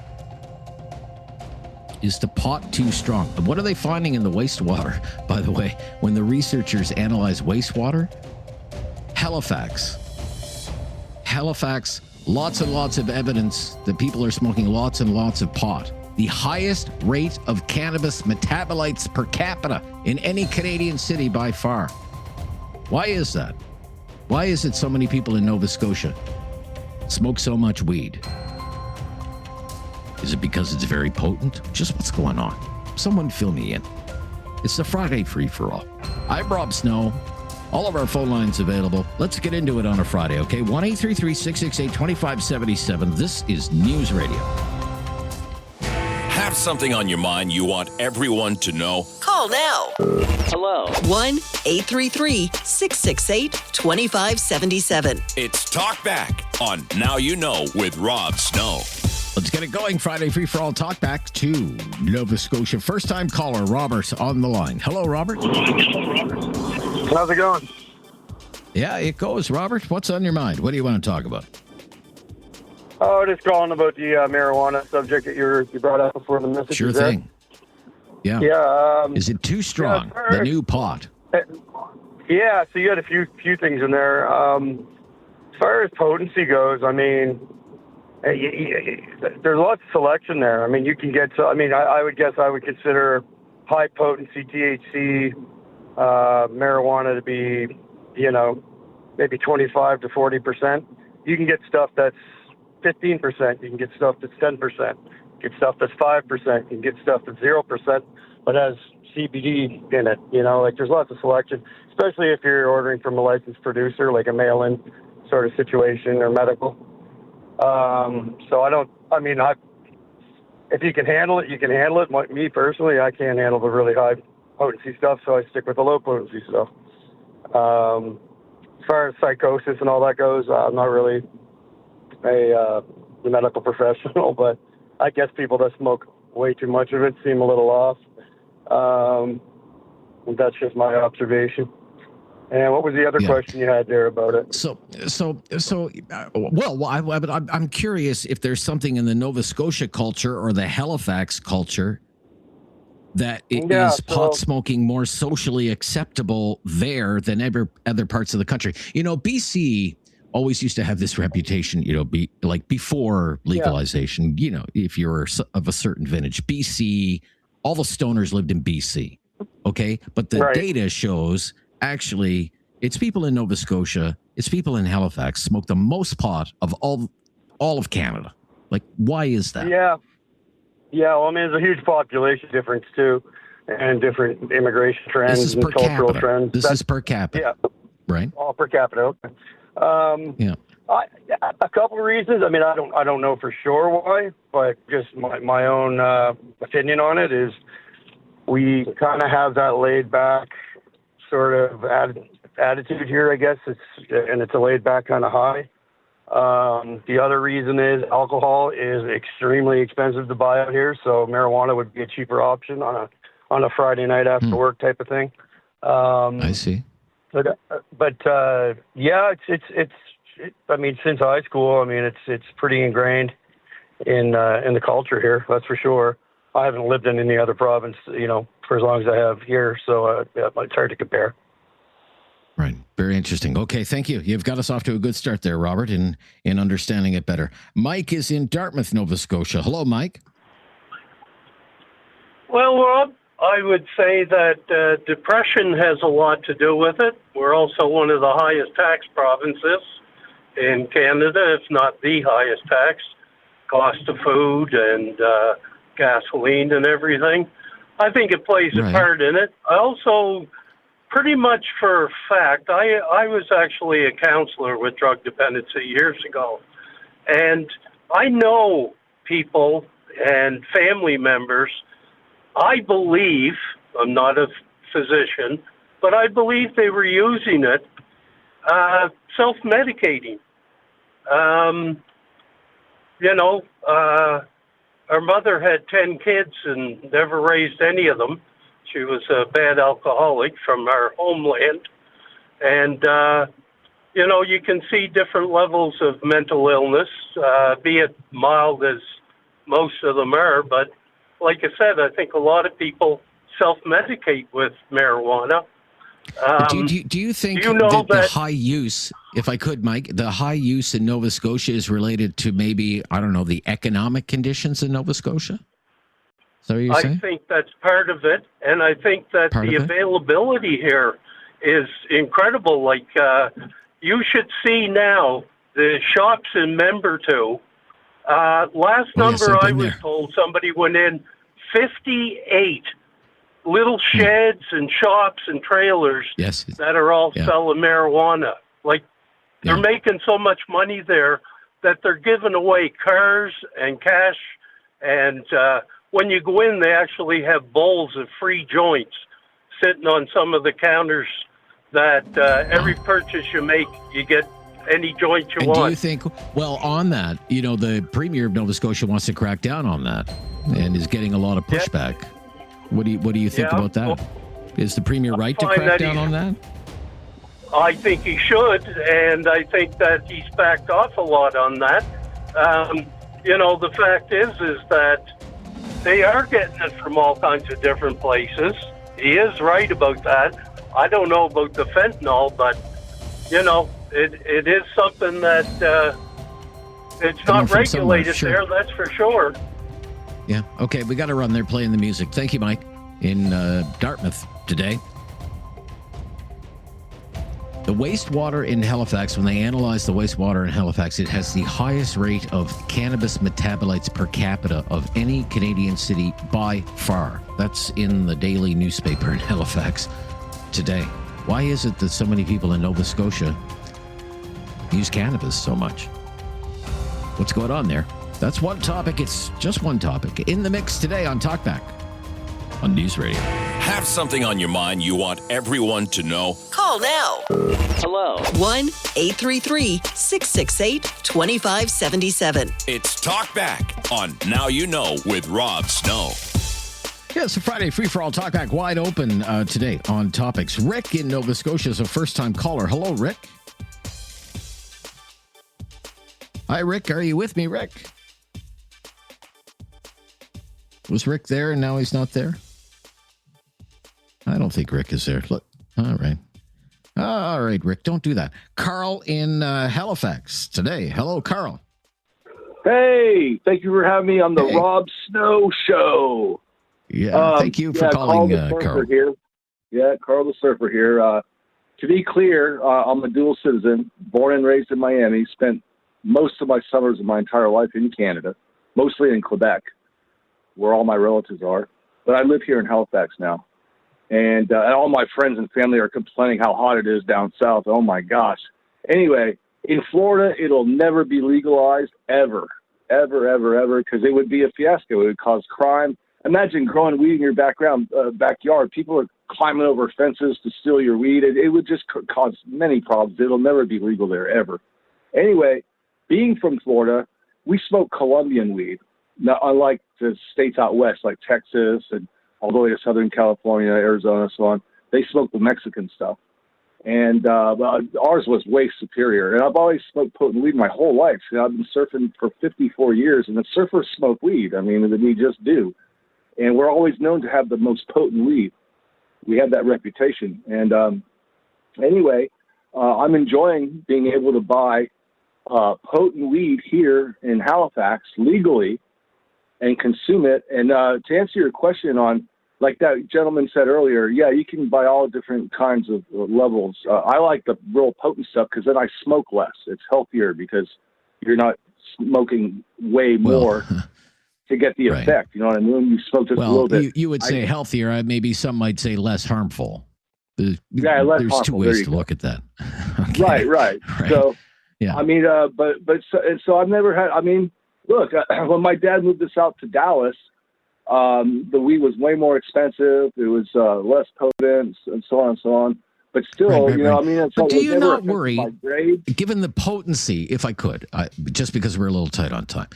Is the pot too strong? And what are they finding in the wastewater, by the way, when the researchers analyze wastewater? Halifax lots and lots of evidence that people are smoking lots and lots of pot. The highest rate of cannabis metabolites per capita in any Canadian city by far. Why is that? Why is it so many people in Nova Scotia smoke so much weed? Is it because it's very potent? Just what's going on? Someone fill me in. It's the Friday free-for-all. I'm Rob Snow. All of our phone lines available. Let's get into it on a Friday, okay? 1-833-668-2577. This is News Radio. Have something on your mind you want everyone to know? Call now. Hello. 1-833-668-2577. It's Talkback on Now You Know with Rob Snow. Let's get it going. Friday free for all. Talk back to Nova Scotia. First time caller, Robert, on the line. Hello, Robert. How's it going? Yeah, it goes, Robert. What's on your mind? What do you want to talk about? Oh, just calling about the marijuana subject that you brought up before the message. Sure thing. Yeah. Yeah. Is it too strong? The new pot. Yeah. So you had a few things in there. As far as potency goes, I mean, there's lots of selection there. I mean, you can get. I would guess I would consider high potency THC marijuana to be, maybe 25 to 40%. You can get stuff that's 15%. You can get stuff that's 10%. Get stuff that's 5%. You can get stuff that's 0%, but has CBD in it. There's lots of selection, especially if you're ordering from a licensed producer, like a mail-in sort of situation or medical. If you can handle it, you can handle it. Me personally, I can't handle the really high potency stuff, so I stick with the low potency stuff. As far as psychosis and all that goes, I'm not really a medical professional, but I guess people that smoke way too much of it seem a little off. That's just my observation. And what was the other question you had there about it? I'm curious if there's something in the Nova Scotia culture or the Halifax culture that is pot smoking more socially acceptable there than other parts of the country. BC always used to have this reputation, before legalization, if you were of a certain vintage. BC, all the stoners lived in BC, okay? But the data shows actually it's people in Nova Scotia, it's people in Halifax smoke the most pot of all of Canada. Like, why is that? Yeah. Well, there's a huge population difference too, and different immigration trends and cultural trends. This is per capita. Yeah. Right. All per capita. Okay. A couple of reasons. I don't know for sure why, but just my own opinion on it is we kind of have that laid back sort of attitude here, I guess. It's a laid back kind of high. The other reason is alcohol is extremely expensive to buy out here, so marijuana would be a cheaper option on a Friday night after work type of thing. I see. But since high school, it's pretty ingrained in the culture here. That's for sure. I haven't lived in any other province, for as long as I have here, so it's hard to compare. Right. Very interesting. Okay, thank you. You've got us off to a good start there, Robert, in understanding it better. Mike is in Dartmouth, Nova Scotia. Hello, Mike. Well, Rob, I would say that depression has a lot to do with it. We're also one of the highest tax provinces in Canada, if not the highest tax. Cost of food and gasoline and everything. I think it plays a part in it. I also, pretty much for a fact, I was actually a counselor with drug dependency years ago. And I know people and family members, I believe, I'm not a physician, but I believe they were using it, self-medicating. Our mother had 10 kids and never raised any of them. She was a bad alcoholic from our homeland. And, you can see different levels of mental illness, be it mild as most of them are. But like I said, I think a lot of people self-medicate with marijuana. Do you think you know that the that high use, if I could, Mike, the high use in Nova Scotia is related to maybe, I don't know, the economic conditions in Nova Scotia? Is that what you're saying? I think that's part of it, and I think that the availability here is incredible. Like, you should see now the shops in Membertou. Last number I was told, somebody went in 58 little sheds and shops and trailers that are all selling marijuana. Like, they're making so much money there that they're giving away cars and cash. And when you go in, they actually have bowls of free joints sitting on some of the counters that every purchase you make, you get any joint you want. Do you think, well, on that, you know, the Premier of Nova Scotia wants to crack down on that and is getting a lot of pushback. What do you think about that? Is the Premier right to crack down on that? I think he should, and I think that he's backed off a lot on that. You know, the fact is that they are getting it from all kinds of different places. He is right about that. I don't know about the fentanyl, but, you know, it is something that it's not regulated there, that's for sure. Yeah. Okay. We got to run. They're playing the music. Thank you, Mike. In Dartmouth today. The wastewater in Halifax, when they analyze the wastewater in Halifax, it has the highest rate of cannabis metabolites per capita of any Canadian city by far. That's in the daily newspaper in Halifax today. Why is it that so many people in Nova Scotia use cannabis so much? What's going on there? That's one topic. It's just one topic. In the mix today on Talkback on News Radio. Have something on your mind you want everyone to know? Call now. Hello. 1-833-668-2577. It's Talkback on Now You Know with Rob Snow. Yeah, it's a Friday free-for-all Talkback wide open today on topics. Rick in Nova Scotia is a first-time caller. Hello, Rick. Hi, Rick. Are you with me, Rick? Was Rick there and now he's not there? I don't think Rick is there. Look. All right. All right, Rick. Don't do that. Carl in Halifax today. Hello, Carl. Hey, thank you for having me on the Rob Snow Show. Yeah, thank you for calling, Carl. Here. Yeah, Carl the Surfer here. To be clear, I'm a dual citizen, born and raised in Miami, spent most of my summers of my entire life in Canada, mostly in Quebec, where all my relatives are. But I live here in Halifax now. And all my friends and family are complaining how hot it is down south. Oh, my gosh. Anyway, in Florida, it'll never be legalized, ever, because it would be a fiasco. It would cause crime. Imagine growing weed in your backyard. People are climbing over fences to steal your weed. It would just cause many problems. It'll never be legal there, ever. Anyway, being from Florida, we smoke Colombian weed, now, unlike the states out west like Texas and all the way to Southern California, Arizona, so on. They smoke the Mexican stuff. And ours was way superior. And I've always smoked potent weed my whole life. You know, I've been surfing for 54 years, and the surfers smoke weed. I mean, we just do. And we're always known to have the most potent weed. We have that reputation. And anyway, I'm enjoying being able to buy potent weed here in Halifax legally and consume it. And to answer your question on, like that gentleman said earlier, yeah, you can buy all different kinds of levels. I like the real potent stuff because then I smoke less. It's healthier because you're not smoking way more to get the effect. You know what I mean? You smoke just a little bit. You would say healthier. Maybe some might say less harmful. Less There's harmful. two ways to look at that. Okay. Right. So, yeah. I mean, so I've never had, I mean, look, when my dad moved us out to Dallas, the weed was way more expensive. It was less potent and so on and so on. But still, you know, I mean, but do you not worry, given the potency, if I could, just because we're a little tight on time,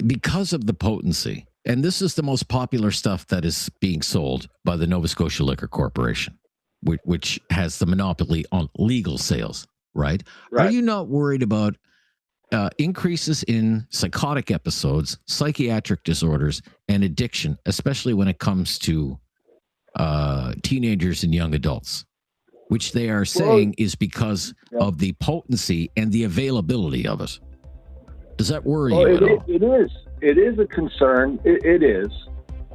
because of the potency, and this is the most popular stuff that is being sold by the Nova Scotia Liquor Corporation, which has the monopoly on legal sales, right? Are you not worried about increases in psychotic episodes, psychiatric disorders, and addiction, especially when it comes to teenagers and young adults? which they are saying is because of the potency and the availability of it. Does that worry you at all? It is. It is a concern. It is.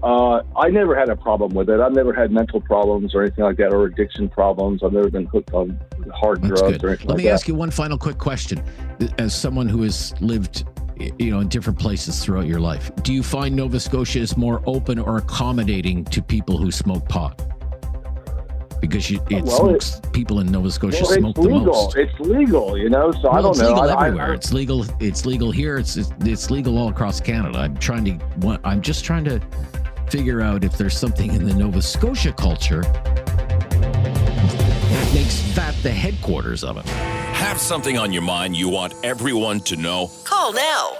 I never had a problem with it. I've never had mental problems or anything like that, or addiction problems. I've never been hooked on hard drugs or anything like that. Let me ask you one final quick question. As someone who has lived, in different places throughout your life, do you find Nova Scotia is more open or accommodating to people who smoke pot? Because people in Nova Scotia smoke the most. It's legal, so I don't know. It's legal everywhere. It's legal here. It's legal all across Canada. I'm just trying to figure out if there's something in the Nova Scotia culture that makes that the headquarters of it. Have something on your mind you want everyone to know? Call now.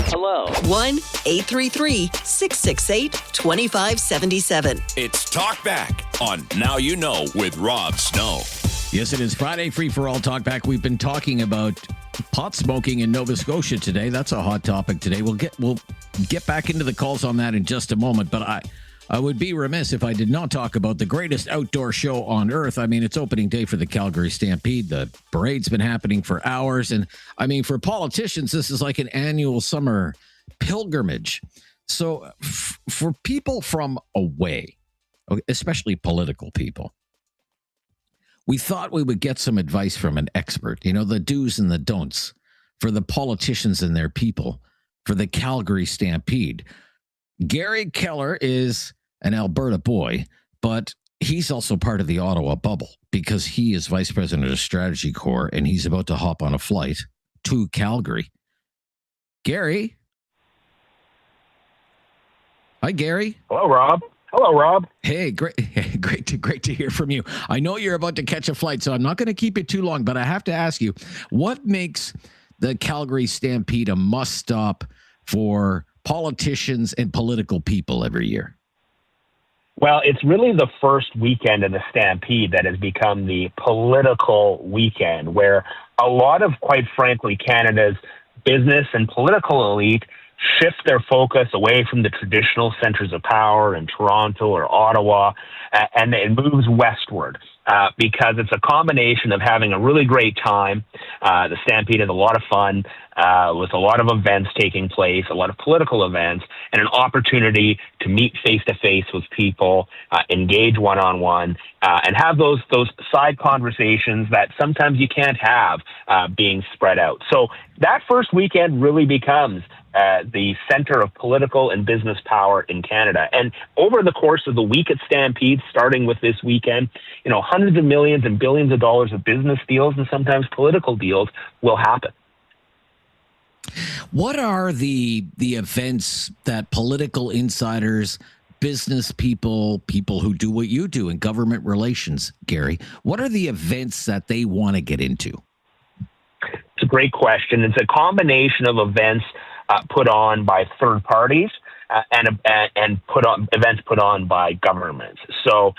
Hello. 1-833-668-2577. It's Talkback on Now You Know with Rob Snow. Yes, it is Friday, free for all Talkback. We've been talking about pot smoking in Nova Scotia today. That's a hot topic today. We'll get back into the calls on that in just a moment, but I would be remiss if I did not talk about the greatest outdoor show on earth. I mean, it's opening day for the Calgary Stampede. The parade's been happening for hours. And I mean, for politicians, this is like an annual summer pilgrimage. So for people from away, especially political people, we thought we would get some advice from an expert, the do's and the don'ts for the politicians and their people for the Calgary Stampede. Garry Keller is an Alberta boy, but he's also part of the Ottawa bubble because he is vice president of Strategy Corp, and he's about to hop on a flight to Calgary. Gary? Hi, Gary. Hello, Rob. Hey, great to hear from you. I know you're about to catch a flight, so I'm not going to keep it too long, but I have to ask you, what makes the Calgary Stampede a must-stop for politicians and political people every year? Well, it's really the first weekend of the Stampede that has become the political weekend, where a lot of, quite frankly, Canada's business and political elite shift their focus away from the traditional centers of power in Toronto or Ottawa, and it moves westward because it's a combination of having a really great time. The Stampede is a lot of fun with a lot of events taking place, a lot of political events, and an opportunity to meet face-to-face with people, engage one-on-one, and have those side conversations that sometimes you can't have being spread out. So that first weekend really becomes the center of political and business power in Canada. And over the course of the week at Stampede, starting with this weekend, hundreds of millions and billions of dollars of business deals and sometimes political deals will happen. What are the events that political insiders, business people who do what you do in government relations, Gary, what are the events that they want to get into? It's a great question. It's a combination of events put on by third parties and events put on by governments. So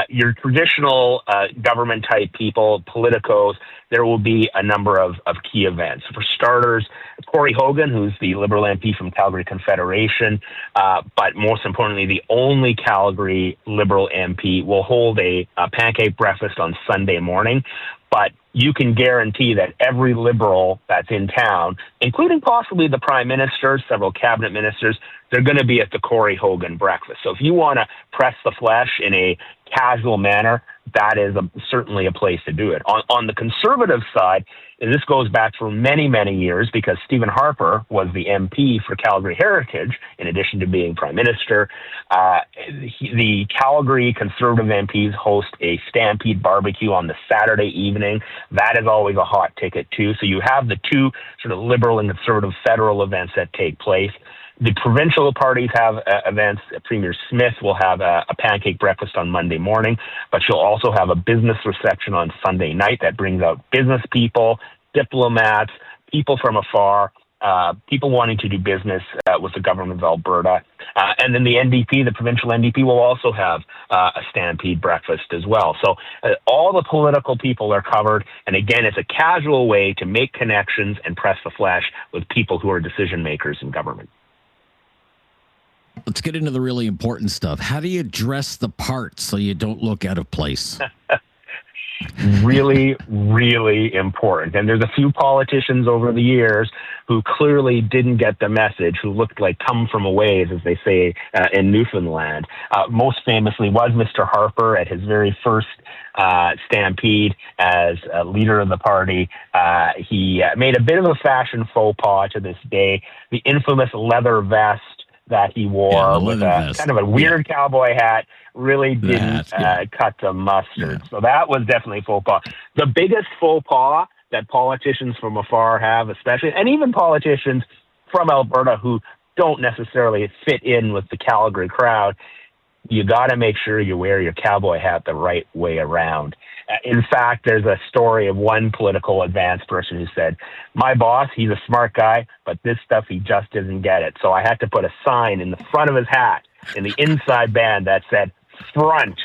your traditional government type people, politicos, there will be a number of key events. For starters, Corey Hogan, who's the Liberal MP from Calgary Confederation, but most importantly, the only Calgary Liberal MP, will hold a pancake breakfast on Sunday morning. But you can guarantee that every Liberal that's in town, including possibly the Prime Minister, several cabinet ministers, they're going to be at the Corey Hogan breakfast. So if you want to press the flesh in a casual manner, that is certainly a place to do it. On the Conservative side, and this goes back for many, many years because Stephen Harper was the MP for Calgary Heritage, in addition to being Prime Minister. The Calgary Conservative MPs host a Stampede barbecue on the Saturday evening. That is always a hot ticket, too. So you have the two sort of Liberal and Conservative federal events that take place. The provincial parties have events. Premier Smith will have a pancake breakfast on Monday morning, but she'll also have a business reception on Sunday night that brings out business people, diplomats, people from afar, people wanting to do business with the government of Alberta. And then the NDP, the provincial NDP, will also have a Stampede breakfast as well. So all the political people are covered. And again, it's a casual way to make connections and press the flesh with people who are decision makers in government. Let's get into the really important stuff. How do you dress the part so you don't look out of place? really, really important. And there's a few politicians over the years who clearly didn't get the message, who looked like come from a ways, as they say in Newfoundland. Most famously was Mr. Harper at his very first stampede as a leader of the party. He made a bit of a fashion faux pas to this day. The infamous leather vest that he wore with kind of a weird cowboy hat really didn't cut the mustard. So that was definitely faux pas. The biggest faux pas that politicians from afar have, especially, and even politicians from Alberta who don't necessarily fit in with the Calgary crowd, you got to make sure you wear your cowboy hat the right way around. In fact, there's a story of one political advance person who said, my boss, he's a smart guy, but this stuff, he just doesn't get it. So I had to put a sign in the front of his hat in the inside band that said front,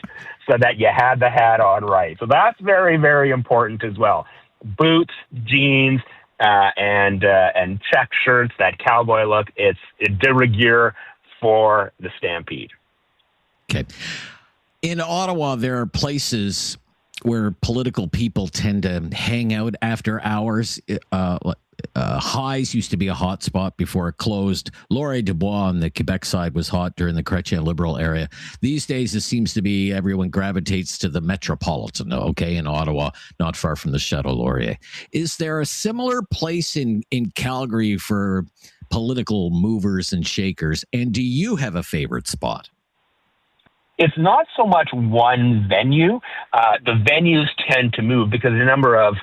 so that you had the hat on right. So that's very, very important as well. Boots, jeans, and check shirts, that cowboy look, it's de rigueur for the Stampede. Okay. In Ottawa, there are places where political people tend to hang out after hours. Highs used to be a hot spot before it closed. Laurier Dubois on the Quebec side was hot during the Chrétien Liberal area. These days, it seems to be everyone gravitates to the Metropolitan, okay, in Ottawa, not far from the Chateau Laurier. Is there a similar place in Calgary for political movers and shakers? And do you have a favorite spot? It's not so much one venue. The venues tend to move because a number of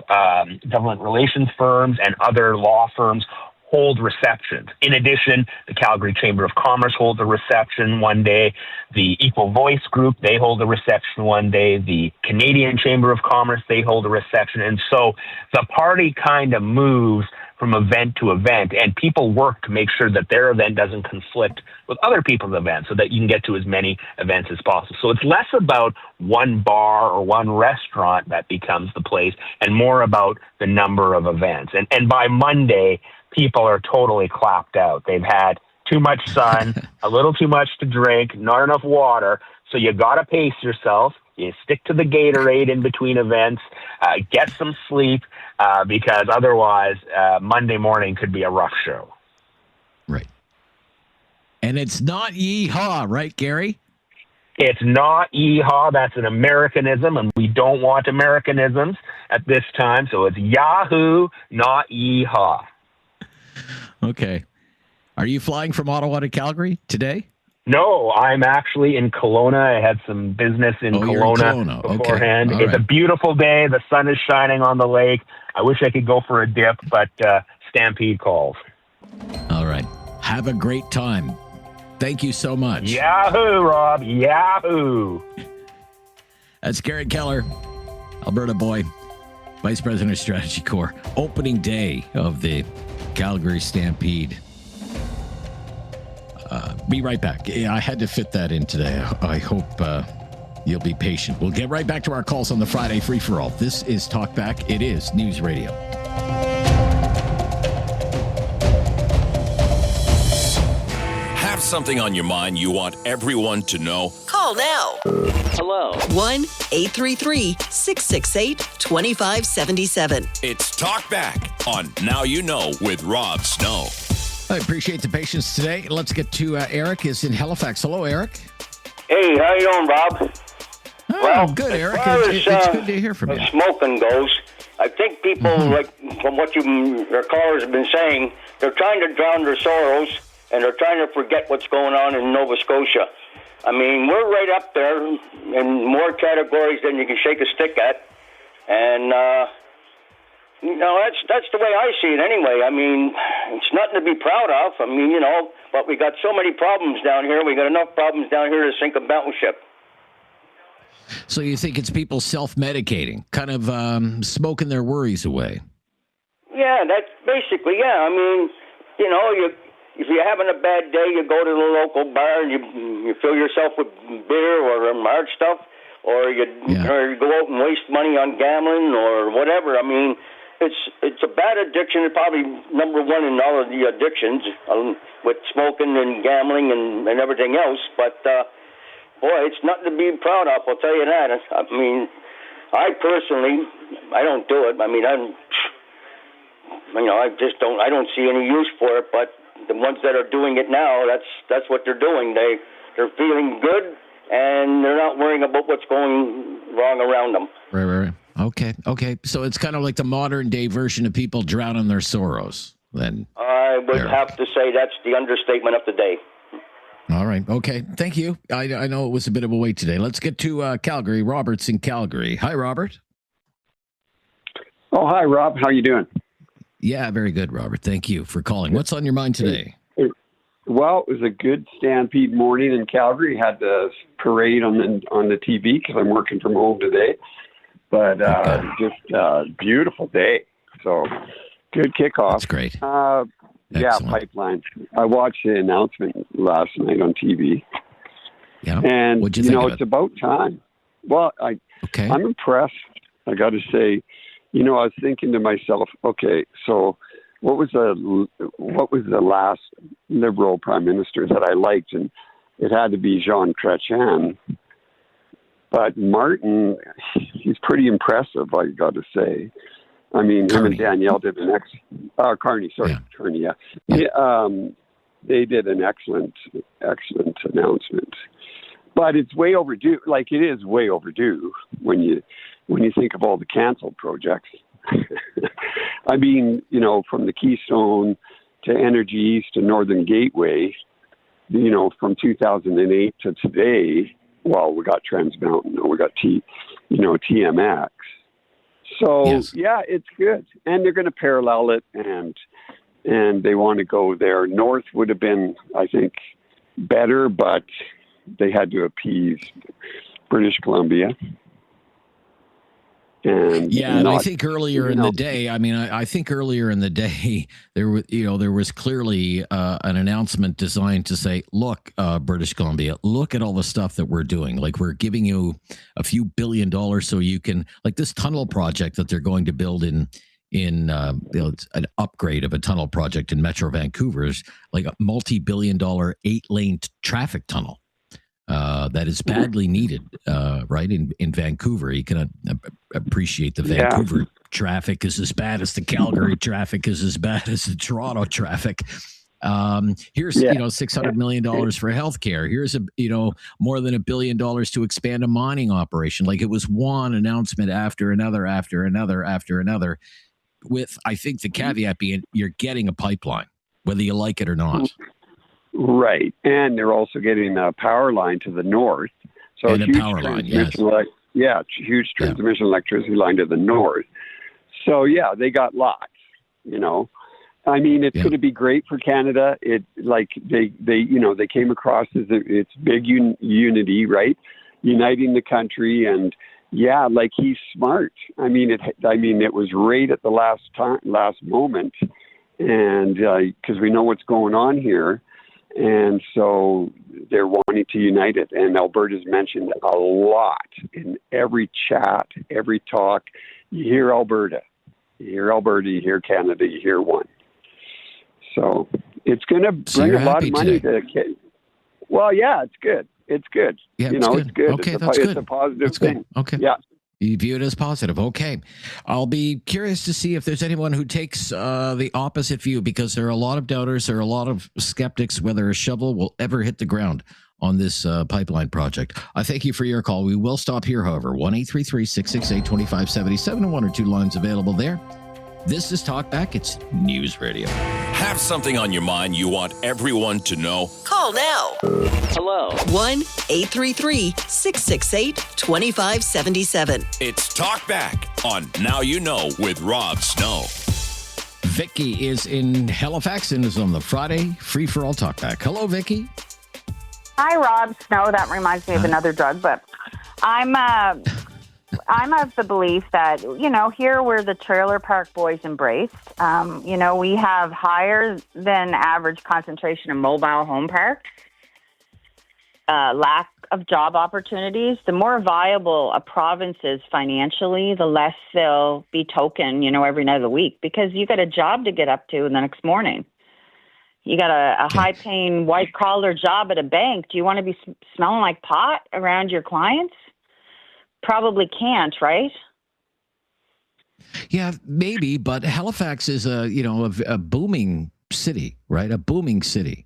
government relations firms and other law firms hold receptions. In addition, the Calgary Chamber of Commerce holds a reception one day. The Equal Voice Group, they hold a reception one day. The Canadian Chamber of Commerce, they hold a reception. And so the party kind of moves from event to event, and people work to make sure that their event doesn't conflict with other people's events so that you can get to as many events as possible. So it's less about one bar or one restaurant that becomes the place and more about the number of events. And by Monday, people are totally clapped out. They've had too much sun, a little too much to drink, not enough water. So you got to pace yourself. You stick to the Gatorade in between events, get some sleep, because otherwise Monday morning could be a rough show. Right. And it's not yee-haw, right, Gary? It's not yee-haw. That's an Americanism, and we don't want Americanisms at this time. So it's Yahoo, not yee-haw. Okay. Are you flying from Ottawa to Calgary today? No, I'm actually in Kelowna. I had some business in Kelowna beforehand. Okay. It's a beautiful day. The sun is shining on the lake. I wish I could go for a dip, but Stampede calls. All right. Have a great time. Thank you so much. Yahoo, Rob. Yahoo. That's Garry Keller, Alberta boy, Vice President of Strategy Corp. Opening day of the Calgary Stampede. Be right back. I had to fit that in today. I hope you'll be patient. We'll get right back to our calls on the Friday free-for-all. This is Talkback. It is News Radio. Have something on your mind you want everyone to know? Call now. Hello. 1-833-668-2577. It's Talkback on Now You Know with Rob Snow. I appreciate the patience today. Let's get to Eric is in Halifax. Hello, Eric. Hey, how you doing, Bob? Oh, well, good, Eric. As far as, it's good to hear from you. Smoking goes, I think people, like from what your callers have been saying, they're trying to drown their sorrows and they're trying to forget what's going on in Nova Scotia. I mean, we're right up there in more categories than you can shake a stick at, and that's the way I see it anyway. I mean, it's nothing to be proud of. I mean, but we got so many problems down here. We got enough problems down here to sink a battleship. So you think it's people self-medicating, kind of smoking their worries away? Yeah, that's basically, yeah. I mean, if you're having a bad day, you go to the local bar and you fill yourself with beer or hard stuff, or you go out and waste money on gambling or whatever. I mean, it's a bad addiction. It's probably number one in all of the addictions with smoking and gambling and everything else. But boy, it's nothing to be proud of. I'll tell you that. I mean, I personally, I don't do it. I mean, I just don't. I don't see any use for it. But the ones that are doing it now, that's what they're doing. They're feeling good, and they're not worrying about what's going wrong around them. Right. Okay. So it's kind of like the modern day version of people drowning their sorrows. Then I would have to say that's the understatement of the day. All right. Okay. Thank you. I know it was a bit of a wait today. Let's get to Calgary. Robert's in Calgary. Hi, Robert. Oh, hi, Rob. How you doing? Yeah, very good, Robert. Thank you for calling. What's on your mind today? Well, it was a good Stampede morning in Calgary. Had the parade on the TV because I'm working from home today. But just a beautiful day. So good kickoff. That's great. Yeah, pipeline. I watched the announcement last night on TV. Yeah. And what'd you think of it's about time. Well, I'm impressed. I got to say, I was thinking to myself, okay, so what was the last Liberal Prime Minister that I liked? And it had to be Jean Chrétien. But Martin, he's pretty impressive, I got to say. I mean, him and Danielle did an Carney, yeah. They did an excellent announcement. But it's way overdue. Like, it is way overdue when you think of all the canceled projects. I mean, from the Keystone to Energy East to Northern Gateway, from 2008 to today, well, we got Trans Mountain, we got TMX. So, yes. Yeah, it's good. And they're going to parallel it, and they want to go there. North would have been, I think, better, but they had to appease British Columbia. And I think earlier in the day, I think earlier in the day there was clearly an announcement designed to say, look, British Columbia, look at all the stuff that we're doing. Like, we're giving you a few $1 billion so you can, like, this tunnel project that they're going to build in it's an upgrade of a tunnel project in Metro Vancouver is like a multi-billion-dollar 8-lane traffic tunnel. That is badly needed, right, in Vancouver. You can appreciate the Vancouver traffic is as bad as the Calgary traffic is as bad as the Toronto traffic. Here's $600 million for healthcare. Here's more than $1 billion to expand a mining operation. Like, it was one announcement after another, with, I think, the caveat being you're getting a pipeline, whether you like it or not. Right, and they're also getting a power line to the north. So and a power line, yes. Huge transmission electricity line to the north. So they got lots. I mean, it's going to be great for Canada. It they came across as it's big unity, right? Uniting the country, and he's smart. I mean, it was right at the last moment, and because we know what's going on here. And so they're wanting to unite it. And Alberta's mentioned a lot in every chat, every talk. You hear Alberta, you hear Canada, you hear one. So it's going to bring a lot of money to kids. Well, it's good. It's good. Yeah, it's good. Okay, it's a positive thing. Okay. Yeah. You view it as positive. Okay. I'll be curious to see if there's anyone who takes the opposite view, because there are a lot of doubters. There are a lot of skeptics whether a shovel will ever hit the ground on this pipeline project. I thank you for your call. We will stop here, however. 1-833-668-2577. One or two lines available there. This is Talkback. It's News Radio. Have something on your mind you want everyone to know? Call now. Hello. 1-833-668-2577. It's Talkback on Now You Know with Rob Snow. Vicky is in Halifax and is on the Friday Free for All Talkback. Hello, Vicky. Hi, Rob Snow. That reminds me of another drug, but I'm of the belief that, here where the trailer park boys embraced, we have higher than average concentration of mobile home parks, lack of job opportunities. The more viable a province is financially, the less they'll be token, every night of the week, because you got a job to get up to the next morning. You got a high-paying, white-collar job at a bank. Do you want to be smelling like pot around your clients? probably can't, right? Yeah, maybe, but Halifax is a booming city, right? A booming city,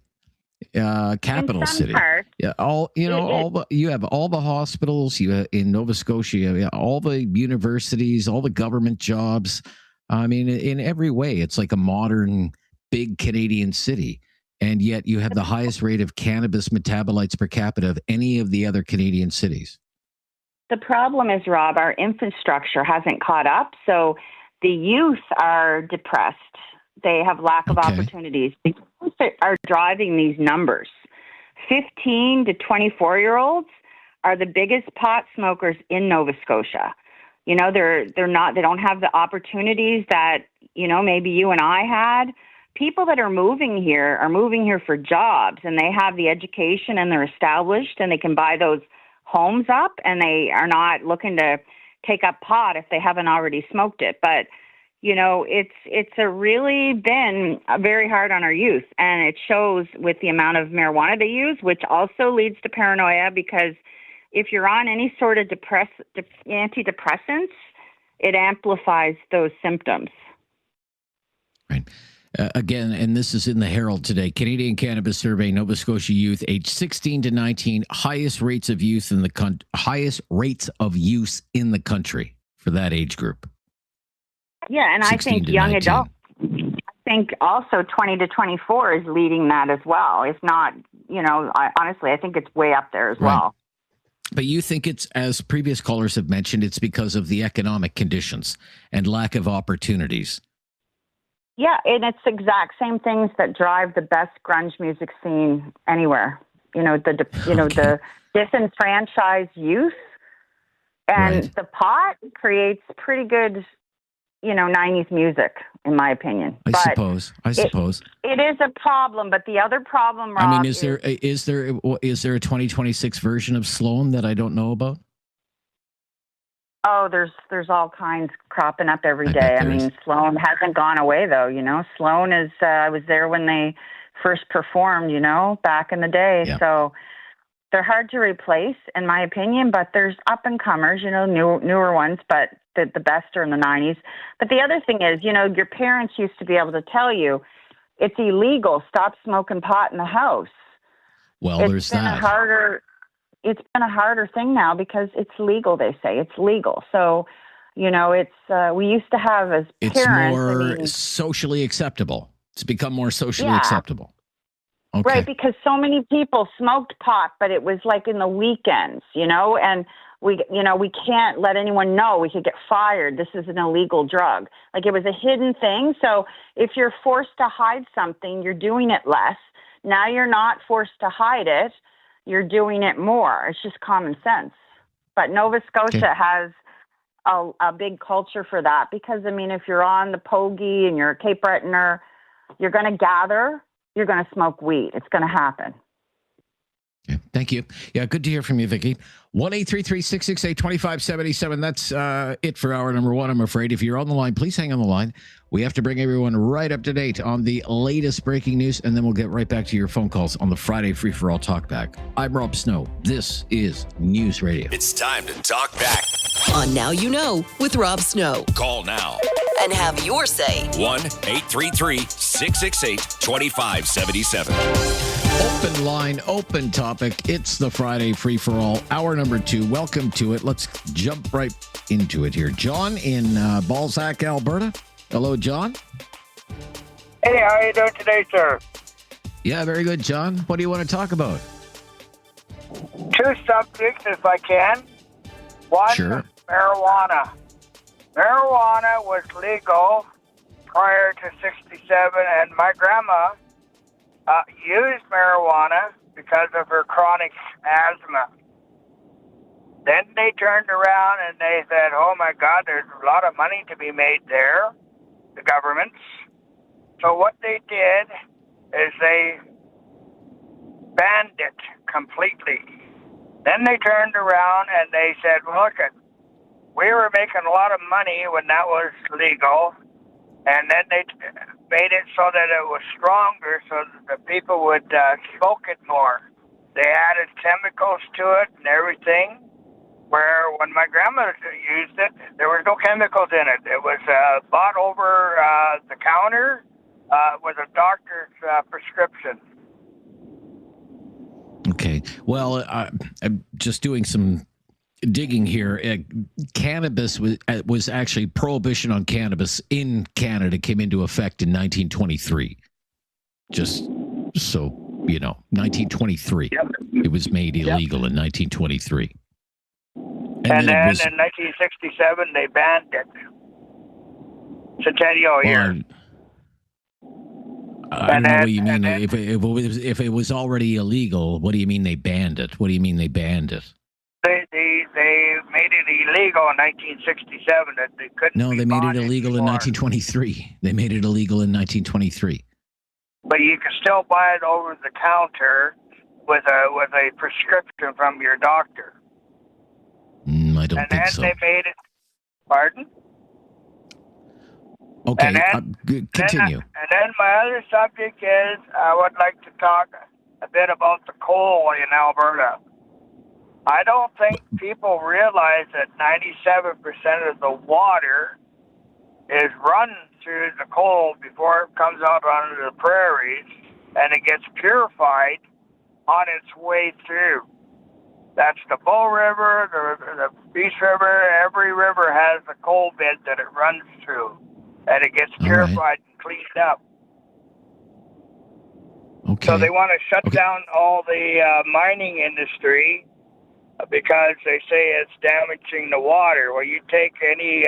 capital city. Parts, Yeah, you have all the hospitals. In Nova Scotia, you have all the universities, all the government jobs. I mean, in every way, it's like a modern, big Canadian city, and yet you have the highest rate of cannabis metabolites per capita of any of the other Canadian cities. The problem is, Rob, our infrastructure hasn't caught up, so the youth are depressed. They have lack of opportunities. The youth are driving these numbers. 15 to 24-year-olds are the biggest pot smokers in Nova Scotia. You know, they don't have the opportunities that, maybe you and I had. People that are moving here for jobs, and they have the education and they're established and they can buy those homes up, and they are not looking to take up pot if they haven't already smoked it. But, it's really been very hard on our youth, and it shows with the amount of marijuana they use, which also leads to paranoia, because if you're on any sort of antidepressants, it amplifies those symptoms. Right. Again, and this is in the Herald today, Canadian Cannabis Survey, Nova Scotia youth aged 16 to 19, highest rates of use in the country for that age group. Yeah, and I think young adults. I think also 20 to 24 is leading that as well. If not, honestly, I think it's way up there as well. But you think it's, as previous callers have mentioned, it's because of the economic conditions and lack of opportunities. Yeah, and it's the exact same things that drive the best grunge music scene anywhere. The disenfranchised youth, and the pot creates pretty good, 90s music, in my opinion. I suppose. It is a problem, but the other problem, Rob, I mean, is there a 2026 version of Sloan that I don't know about? Oh, there's all kinds cropping up every day. I mean, Sloan hasn't gone away, though. Sloan is. I was there when they first performed. Back in the day. Yeah. So they're hard to replace, in my opinion. But there's up and comers. Newer ones. But the best are in the 90s. But the other thing is, your parents used to be able to tell you it's illegal. Stop smoking pot in the house. Well, there's that. It's been a harder thing now because it's legal, they say. It's legal. So, we used to have as parents... It's more socially acceptable. It's become more socially acceptable. Okay. Right, because so many people smoked pot, but it was like in the weekends, and we can't let anyone know. We could get fired. This is an illegal drug. Like, it was a hidden thing. So if you're forced to hide something, you're doing it less. Now you're not forced to hide it. You're doing it more. It's just common sense. But Nova Scotia has a big culture for that because, I mean, if you're on the Pogie and you're a Cape Bretoner, you're going to gather, you're going to smoke weed. It's going to happen. Yeah, thank you. Yeah, good to hear from you, Vicki. 1-833-668-2577. That's it for hour number one, I'm afraid. If you're on the line, please hang on the line. We have to bring everyone right up to date on the latest breaking news, and then we'll get right back to your phone calls on the Friday Free-for-All Talkback. I'm Rob Snow. This is News Radio. It's time to talk back. On Now You Know with Rob Snow. Call now and have your say. 1-833-668-2577. Open line, open topic. It's the Friday Free-for-All, hour number two. Welcome to it. Let's jump right into it here. John in Balzac, Alberta. Hello, John. Hey, how are you doing today, sir? Yeah, very good, John. What do you want to talk about? Two subjects, if I can. One, sure. Marijuana. Marijuana was legal prior to 67, and my grandma used marijuana because of her chronic asthma. Then they turned around and they said, oh my God, there's a lot of money to be made there, the governments. So what they did is they banned it completely. Then they turned around and they said, well, look, we were making a lot of money when that was legal, and then they made it so that it was stronger so that the people would smoke it more. They added chemicals to it and everything. where when my grandma used it, there was no chemicals in it. It was bought over the counter with a doctor's prescription. Okay. Well, I'm just doing some digging here. Cannabis was actually prohibition on cannabis in Canada came into effect in 1923. Just so you know, 1923. Yep. It was made illegal in 1923. And then in 1967 they banned it. Centennial year. I don't know what you mean. If it was already illegal, what do you mean they banned it? What do you mean they banned it? They made it illegal in 1967. That they couldn't. No, they made it illegal in 1923. They made it illegal in 1923. But you can still buy it over the counter with a prescription from your doctor. I don't think so. And then they made it. Pardon? Okay, And continue. then my other subject is I would like to talk a bit about the coal in Alberta. I don't think people realize that 97% of the water is run through the coal before it comes out onto the prairies, and it gets purified on its way through. That's the Bow River, the Beast River. Every river has a coal bed that it runs through, and it gets purified and cleaned up. Okay. So they want to shut down all the mining industry because they say it's damaging the water. Well, you take any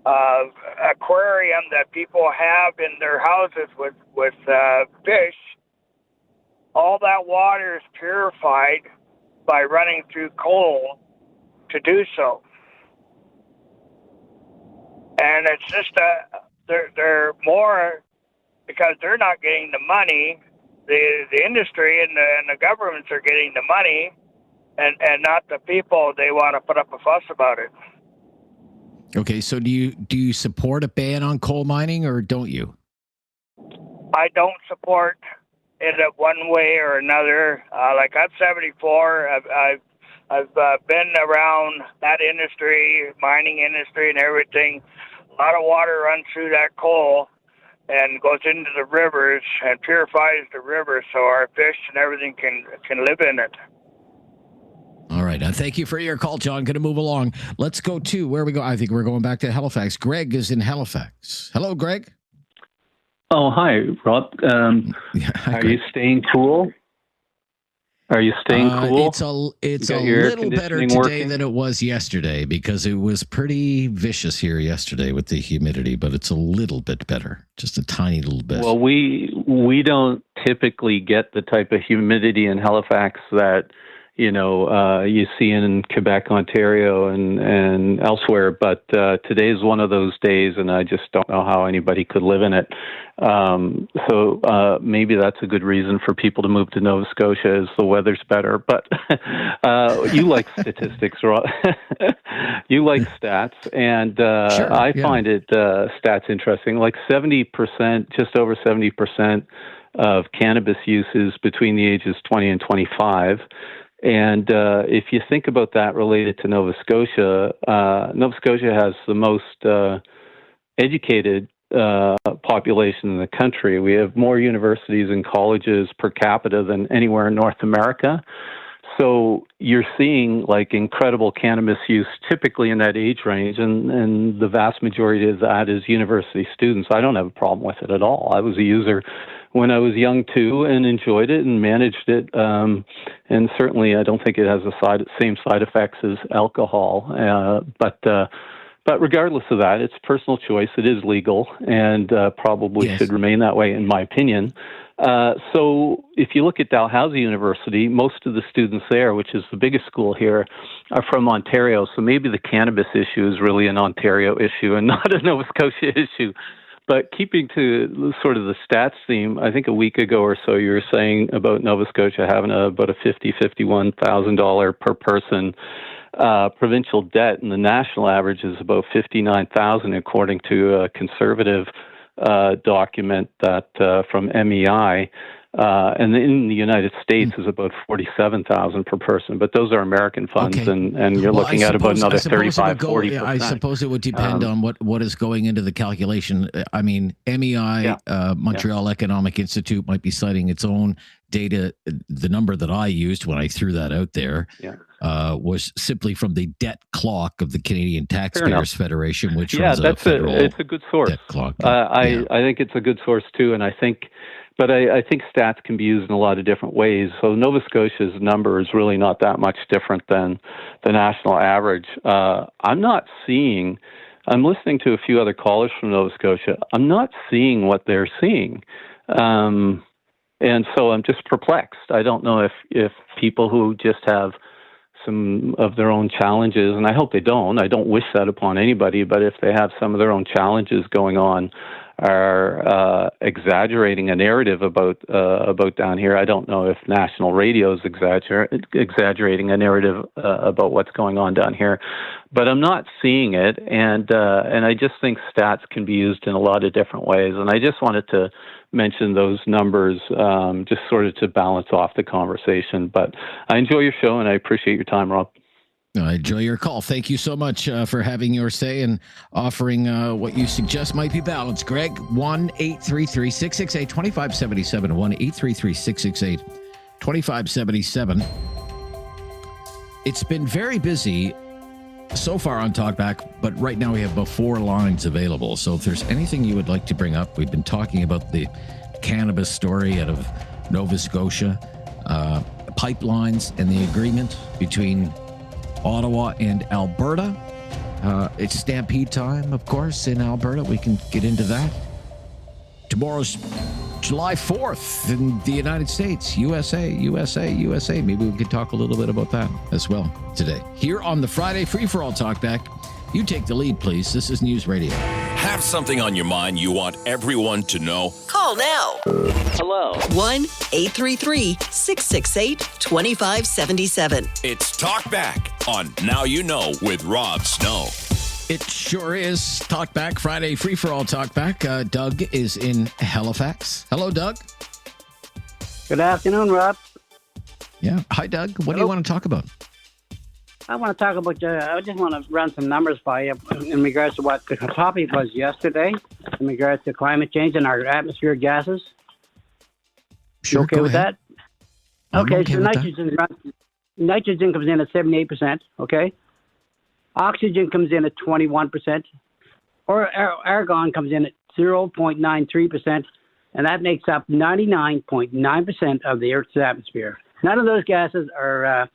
aquarium that people have in their houses with fish, all that water is purified by running through coal to do so. And it's just they're more, because they're not getting the money. The industry and the governments are getting the money, and not the people. They want to put up a fuss about it. Okay, so do you support a ban on coal mining, or don't you? I don't support it one way or another. Like I'm 74. I've been around that industry, mining industry, and everything. A lot of water runs through that coal and goes into the rivers and purifies the rivers, so our fish and everything can live in it. All right. Thank you for your call, John. Going to move along. Let's go to where we go. I think we're going back to Halifax. Greg is in Halifax. Hello, Greg. Oh, hi, Rob. Are you staying cool? Are you staying cool? It's a little better today than it was yesterday, because it was pretty vicious here yesterday with the humidity, but it's a little bit better, just a tiny little bit. Well, we don't typically get the type of humidity in Halifax that you see in Quebec, Ontario, and elsewhere. But today is one of those days, and I just don't know how anybody could live in it. So maybe that's a good reason for people to move to Nova Scotia, is the weather's better. But you like statistics, Rob. You like stats, and sure, I find it stats interesting. Like 70%, just over 70% of cannabis use is between the ages 20 and 25. And if you think about that related to Nova Scotia has the most educated population in the country. We have more universities and colleges per capita than anywhere in North America. So you're seeing like incredible cannabis use typically in that age range, and the vast majority of that is university students. I don't have a problem with it at all. I was a user when I was young too, and enjoyed it and managed it. And certainly I don't think it has the same side effects as alcohol. But regardless of that, it's personal choice. It is legal, and probably should remain that way, in my opinion. So if you look at Dalhousie University, most of the students there, which is the biggest school here, are from Ontario. So maybe the cannabis issue is really an Ontario issue and not a Nova Scotia issue. But keeping to sort of the stats theme, I think a week ago or so you were saying about Nova Scotia having about a $51,000 per person provincial debt, and the national average is about $59,000, according to a conservative document that from MEI. And in the United States is about 47,000 per person, but those are American funds, and you're looking at about another 35-40%. I suppose it would depend on what is going into the calculation. I mean, MEI, Montreal Economic Institute, might be citing its own data. The number that I used when I threw that out there was simply from the debt clock of the Canadian Taxpayers Federation, which runs it's a good source. Debt clock. I think it's a good source too, and I think stats can be used in a lot of different ways. So Nova Scotia's number is really not that much different than the national average. I'm listening to a few other callers from Nova Scotia. I'm not seeing what they're seeing. And so I'm just perplexed. I don't know if people who just have some of their own challenges, and I hope they don't. I don't wish that upon anybody, but if they have some of their own challenges going on, are exaggerating a narrative about down here. I don't know if national radio is exaggerating a narrative about what's going on down here, but I'm not seeing it, and I just think stats can be used in a lot of different ways, and I just wanted to mention those numbers just sort of to balance off the conversation. But I enjoy your show, and I appreciate your time, Rob. I enjoy your call. Thank you so much for having your say and offering what you suggest might be balanced. Greg, 1-833-668-2577, 1-833-668-2577. It's been very busy so far on Talkback, but right now we have about 4 lines available. So if there's anything you would like to bring up, we've been talking about the cannabis story out of Nova Scotia, pipelines and the agreement between Ottawa and Alberta. It's stampede time, of course, in Alberta. We can get into that. Tomorrow's July 4th in the United States. USA. Maybe we could talk a little bit about that as well today. Here on the Friday Free-for-All Talkback, you take the lead, please. This is News Radio. Have something on your mind you want everyone to know? Call now. Hello. 1-833-668-2577. It's Talkback on Now You Know with Rob Snow. It sure is. Talkback, Friday Free-for-All Talkback. Doug is in Halifax. Hello, Doug. Good afternoon, Rob. Yeah. Hi, Doug. What do you want to talk about? I want to talk about, I just want to run some numbers by you in regards to what the topic was yesterday, in regards to climate change and our atmospheric gases. Sure, okay with ahead. that? Okay, so nitrogen comes in at 78%, okay? Oxygen comes in at 21%, or argon comes in at 0.93%, and that makes up 99.9% of the Earth's atmosphere. None of those gases are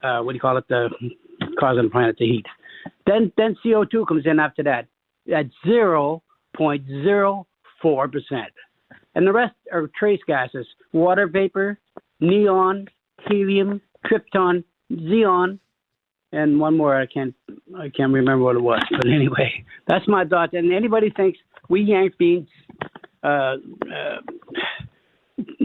causing the planet to heat. Then CO2 comes in after that at 0.04%. And the rest are trace gases: water vapor, neon, helium, krypton, xenon, and one more I can't remember what it was. But anyway, that's my thought. And anybody thinks we Yank beans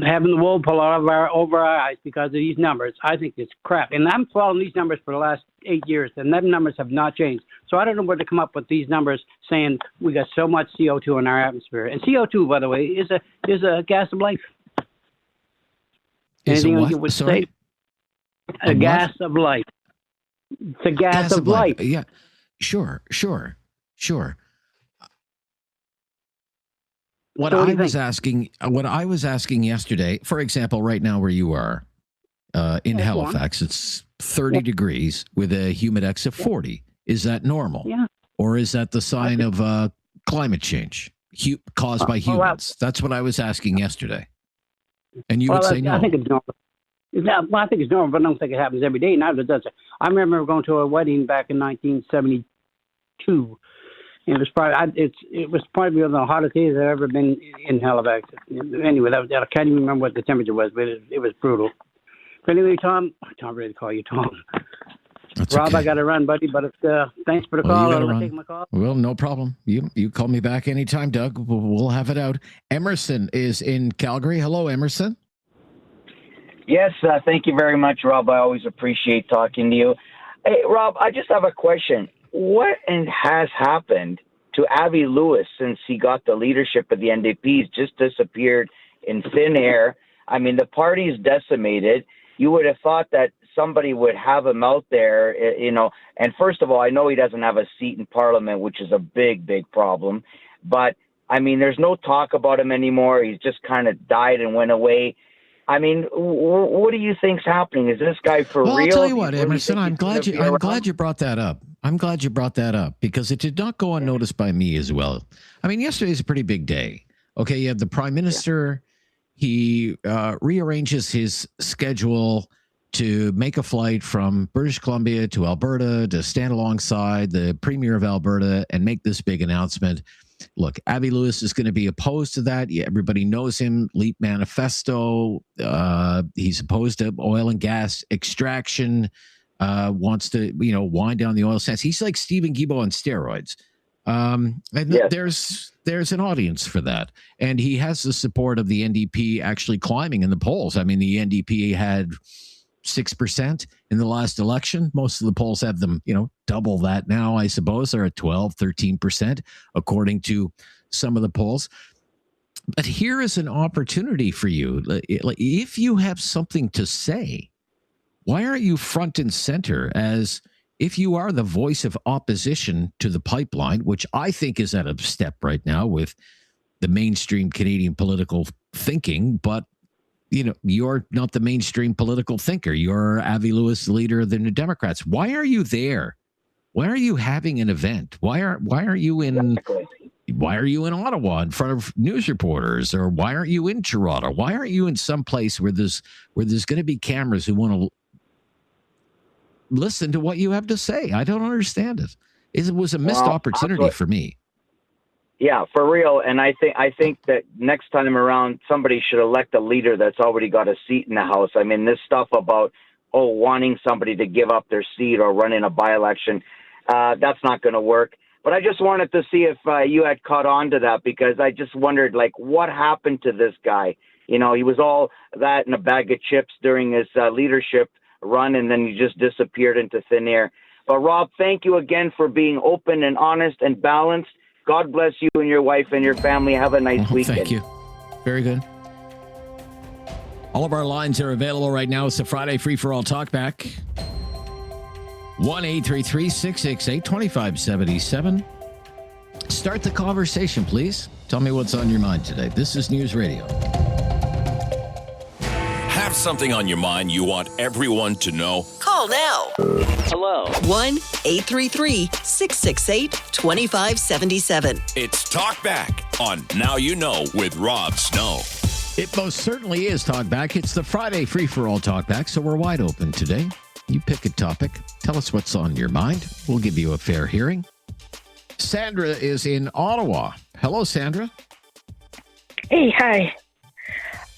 having the wool pull out of over our eyes because of these numbers, I think it's crap. And I'm following these numbers for the last 8 years, and them numbers have not changed. So I don't know where to come up with these numbers saying we got so much CO2 in our atmosphere. And CO2, by the way, is a gas of life. Anything you would say? A gas of life. It's a gas of life. Yeah, sure. What I was asking yesterday, for example, right now where you are in Halifax, it's 30 degrees with a humidex of 40. Is that normal? Yeah. Or is that the sign of climate change caused by humans? That's what I was asking yesterday. And you would say no. I think it's normal. I think it's normal, but I don't think it happens every day. Neither does it. I remember going to a wedding back in 1972. It was probably one of the hottest days I've ever been in Halifax. Anyway, I can't even remember what the temperature was, but it was brutal. But anyway, Tom, I don't really call you Tom. That's Rob, okay. I got to run, buddy, but thanks for the call. I'll take my call. Well, no problem. You call me back anytime, Doug. We'll have it out. Emerson is in Calgary. Hello, Emerson. Yes, thank you very much, Rob. I always appreciate talking to you. Hey, Rob, I just have a question. What has happened to Avi Lewis since he got the leadership of the NDP? He's just disappeared in thin air. I mean, the party's decimated. You would have thought that somebody would have him out there, and first of all, I know he doesn't have a seat in Parliament, which is a big, big problem. But, I mean, there's no talk about him anymore. He's just kind of died and went away. I mean, what do you think's happening? Is this guy for real? Well, I'll tell you what, Emerson, I'm glad you brought that up. I'm glad you brought that up because it did not go unnoticed by me as well. I mean, yesterday's a pretty big day. Okay, you have the Prime Minister. He rearranges his schedule to make a flight from British Columbia to Alberta to stand alongside the Premier of Alberta and make this big announcement. Look, Avi Lewis is going to be opposed to that. Yeah, everybody knows him. LEAP Manifesto. He's opposed to oil and gas extraction. Wants to, wind down the oil sands. He's like Stephen Guilbeault on steroids. There's an audience for that. And he has the support of the NDP actually climbing in the polls. I mean, the NDP had 6% in the last election. Most of the polls have them, double that now, I suppose. They're at 12, 13%, according to some of the polls. But here is an opportunity for you. If you have something to say, why aren't you front and center as if you are the voice of opposition to the pipeline, which I think is at a step right now with the mainstream Canadian political thinking, but you're not the mainstream political thinker. You're Avi Lewis, leader of the New Democrats. Why are you there? Why are you having an event? Why are you in Ottawa in front of news reporters, or why aren't you in Toronto? Why aren't you in some place where there's going to be cameras who want to listen to what you have to say? I don't understand it. It was a missed opportunity for me. Yeah, for real. And I think that next time around, somebody should elect a leader that's already got a seat in the House. I mean, this stuff about, wanting somebody to give up their seat or run in a by-election, that's not going to work. But I just wanted to see if you had caught on to that, because I just wondered, what happened to this guy? He was all that in a bag of chips during his leadership run, and then he just disappeared into thin air. But, Rob, thank you again for being open and honest and balanced. God bless you and your wife and your family. Have a nice weekend. Thank you. Very good. All of our lines are available right now. It's the Friday Free-for-All Talkback. 1-833-668-2577. Start the conversation, please. Tell me what's on your mind today. This is News Radio. Have something on your mind you want everyone to know? Call now. Hello. 1-833-668-2577. It's Talkback on Now You Know with Rob Snow. It most certainly is Talkback. It's the Friday Free-for-All Talkback, so we're wide open today. You pick a topic. Tell us what's on your mind. We'll give you a fair hearing. Sandra is in Ottawa. Hello, Sandra. Hey, hi.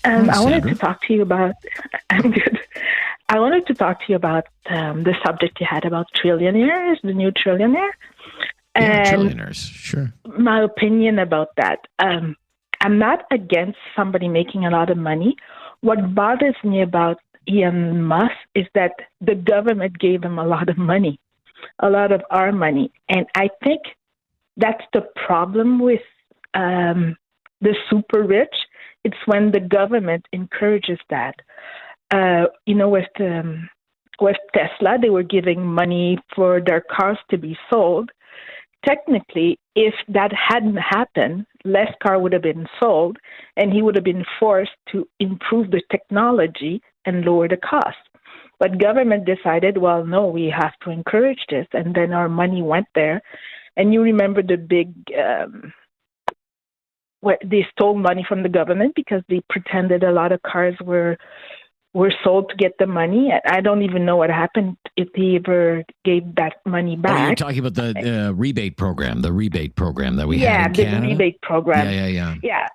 I wanted to talk to you about. I'm good. I wanted to talk to you about the subject you had about trillionaires, the new trillionaire. Trillionaires, sure. My opinion about that. I'm not against somebody making a lot of money. What bothers me about Elon Musk is that the government gave him a lot of money, a lot of our money. And I think that's the problem with the super rich. It's when the government encourages that. With Tesla, they were giving money for their cars to be sold. Technically, if that hadn't happened, less car would have been sold, and he would have been forced to improve the technology and lower the cost. But government decided, well, no, we have to encourage this, and then our money went there. And you remember the big... they stole money from the government because they pretended a lot of cars were sold to get the money. I don't even know what happened if they ever gave that money back. You're talking about the rebate program that we had in Canada? Yeah, the rebate program. Yeah.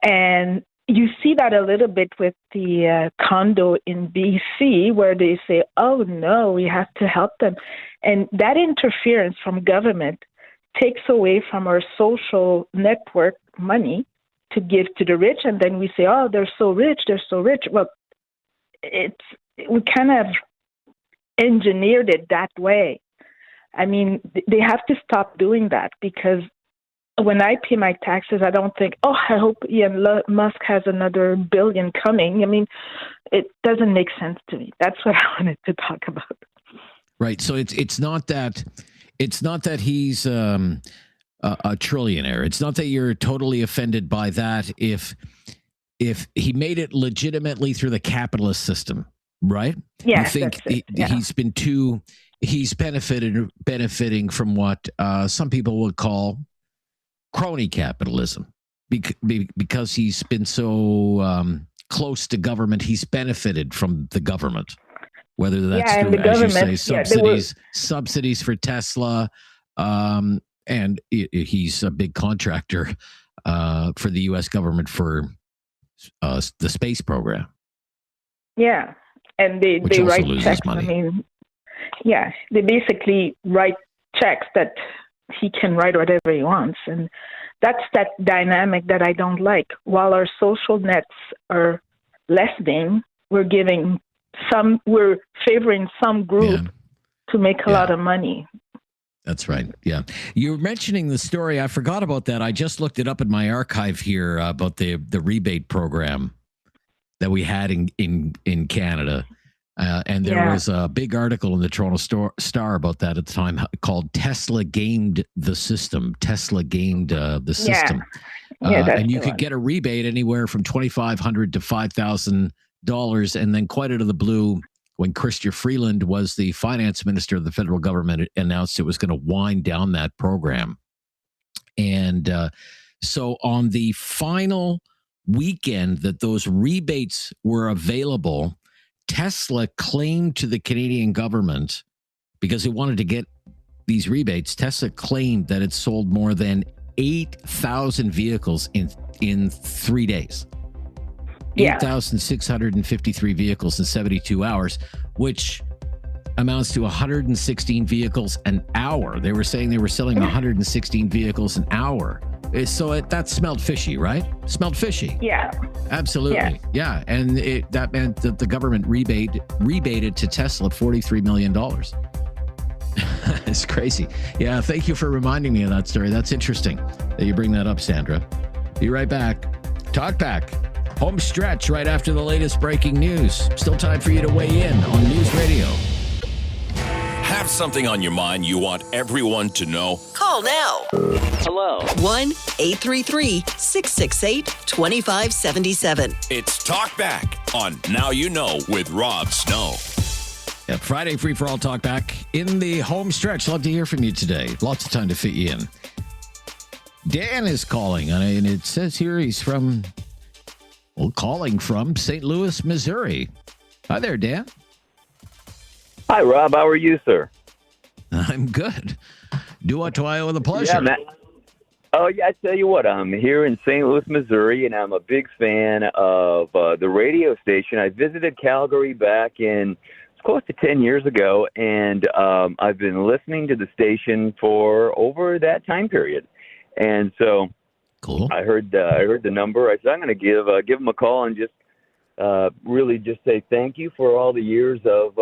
And you see that a little bit with the condo in BC where they say, oh, no, we have to help them. And that interference from government takes away from our social network money to give to the rich, and then we say, oh, they're so rich. Well, we kind of engineered it that way. I mean, they have to stop doing that, because when I pay my taxes, I don't think, oh, I hope Elon Musk has another billion coming. I mean, it doesn't make sense to me. That's what I wanted to talk about. Right. So it's not that he's a trillionaire. It's not that you're totally offended by that if he made it legitimately through the capitalist system, right? Yeah, you think that's he's benefiting from what some people would call crony capitalism because he's been so close to government. He's benefited from the government, whether that's through, as you say, subsidies for Tesla, and he's a big contractor for the U.S. government for the space program. Yeah, and they write checks. Money. I mean, yeah, they basically write checks that he can write whatever he wants, and that's that dynamic that I don't like. While our social nets are lessening, we're favoring some group to make a lot of money. That's right. Yeah. You're mentioning the story. I forgot about that. I just looked it up in my archive here about the rebate program that we had in Canada. And there was a big article in the Toronto Star about that at the time called Tesla Gamed the System. Tesla gamed the system. And you could get a rebate anywhere from $2,500 to $5,000. And then quite out of the blue, when Chrystia Freeland was the finance minister of the federal government, it announced it was going to wind down that program. And so on the final weekend that those rebates were available, Tesla claimed to the Canadian government, because it wanted to get these rebates, Tesla claimed that it sold more than 8,000 vehicles in 3 days. 8,653 vehicles in 72 hours, which amounts to 116 vehicles an hour. They were saying they were selling 116 vehicles an hour. So that smelled fishy, right? Smelled fishy. Yeah. Absolutely. Yeah. And that meant that the government rebated to Tesla $43 million. It's crazy. Yeah. Thank you for reminding me of that story. That's interesting that you bring that up, Sandra. Be right back. Talkback. Home stretch right after the latest breaking news. Still time for you to weigh in on News Radio. Have something on your mind you want everyone to know? Call now. Hello. 1-833-668-2577. It's Talkback on Now You Know with Rob Snow. Yeah, Friday free for all Talkback in the home stretch. Love to hear from you today. Lots of time to fit you in. Dan is calling, and it says here he's calling from St. Louis, Missouri. Hi there, Dan. Hi, Rob. How are you, sir? I'm good. Do what do I owe the pleasure? Yeah, man. Oh, yeah, I tell you what, I'm here in St. Louis, Missouri, and I'm a big fan of the radio station. I visited Calgary back it's close to 10 years ago, and I've been listening to the station for over that time period. And so cool. I heard the number. I said, I'm going to give them a call and just really just say thank you for all the years of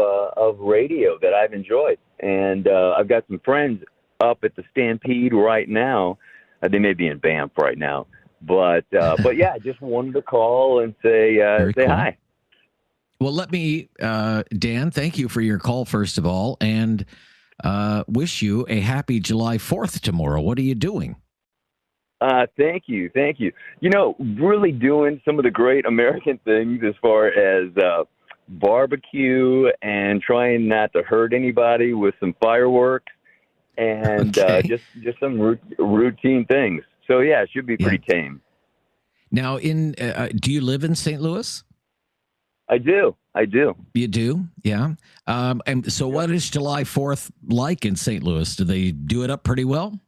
radio that I've enjoyed. And I've got some friends up at the Stampede right now. They may be in Banff right now, but yeah, I just wanted to call and say cool. Hi. Well, let me, Dan, thank you for your call first of all, and wish you a happy July 4th tomorrow. What are you doing? Thank you. You know, really doing some of the great American things as far as barbecue and trying not to hurt anybody with some fireworks and just some routine things. So yeah, it should be pretty tame. Now, do you live in St. Louis? I do. You do? Yeah. And so what is July 4th like in St. Louis? Do they do it up pretty well?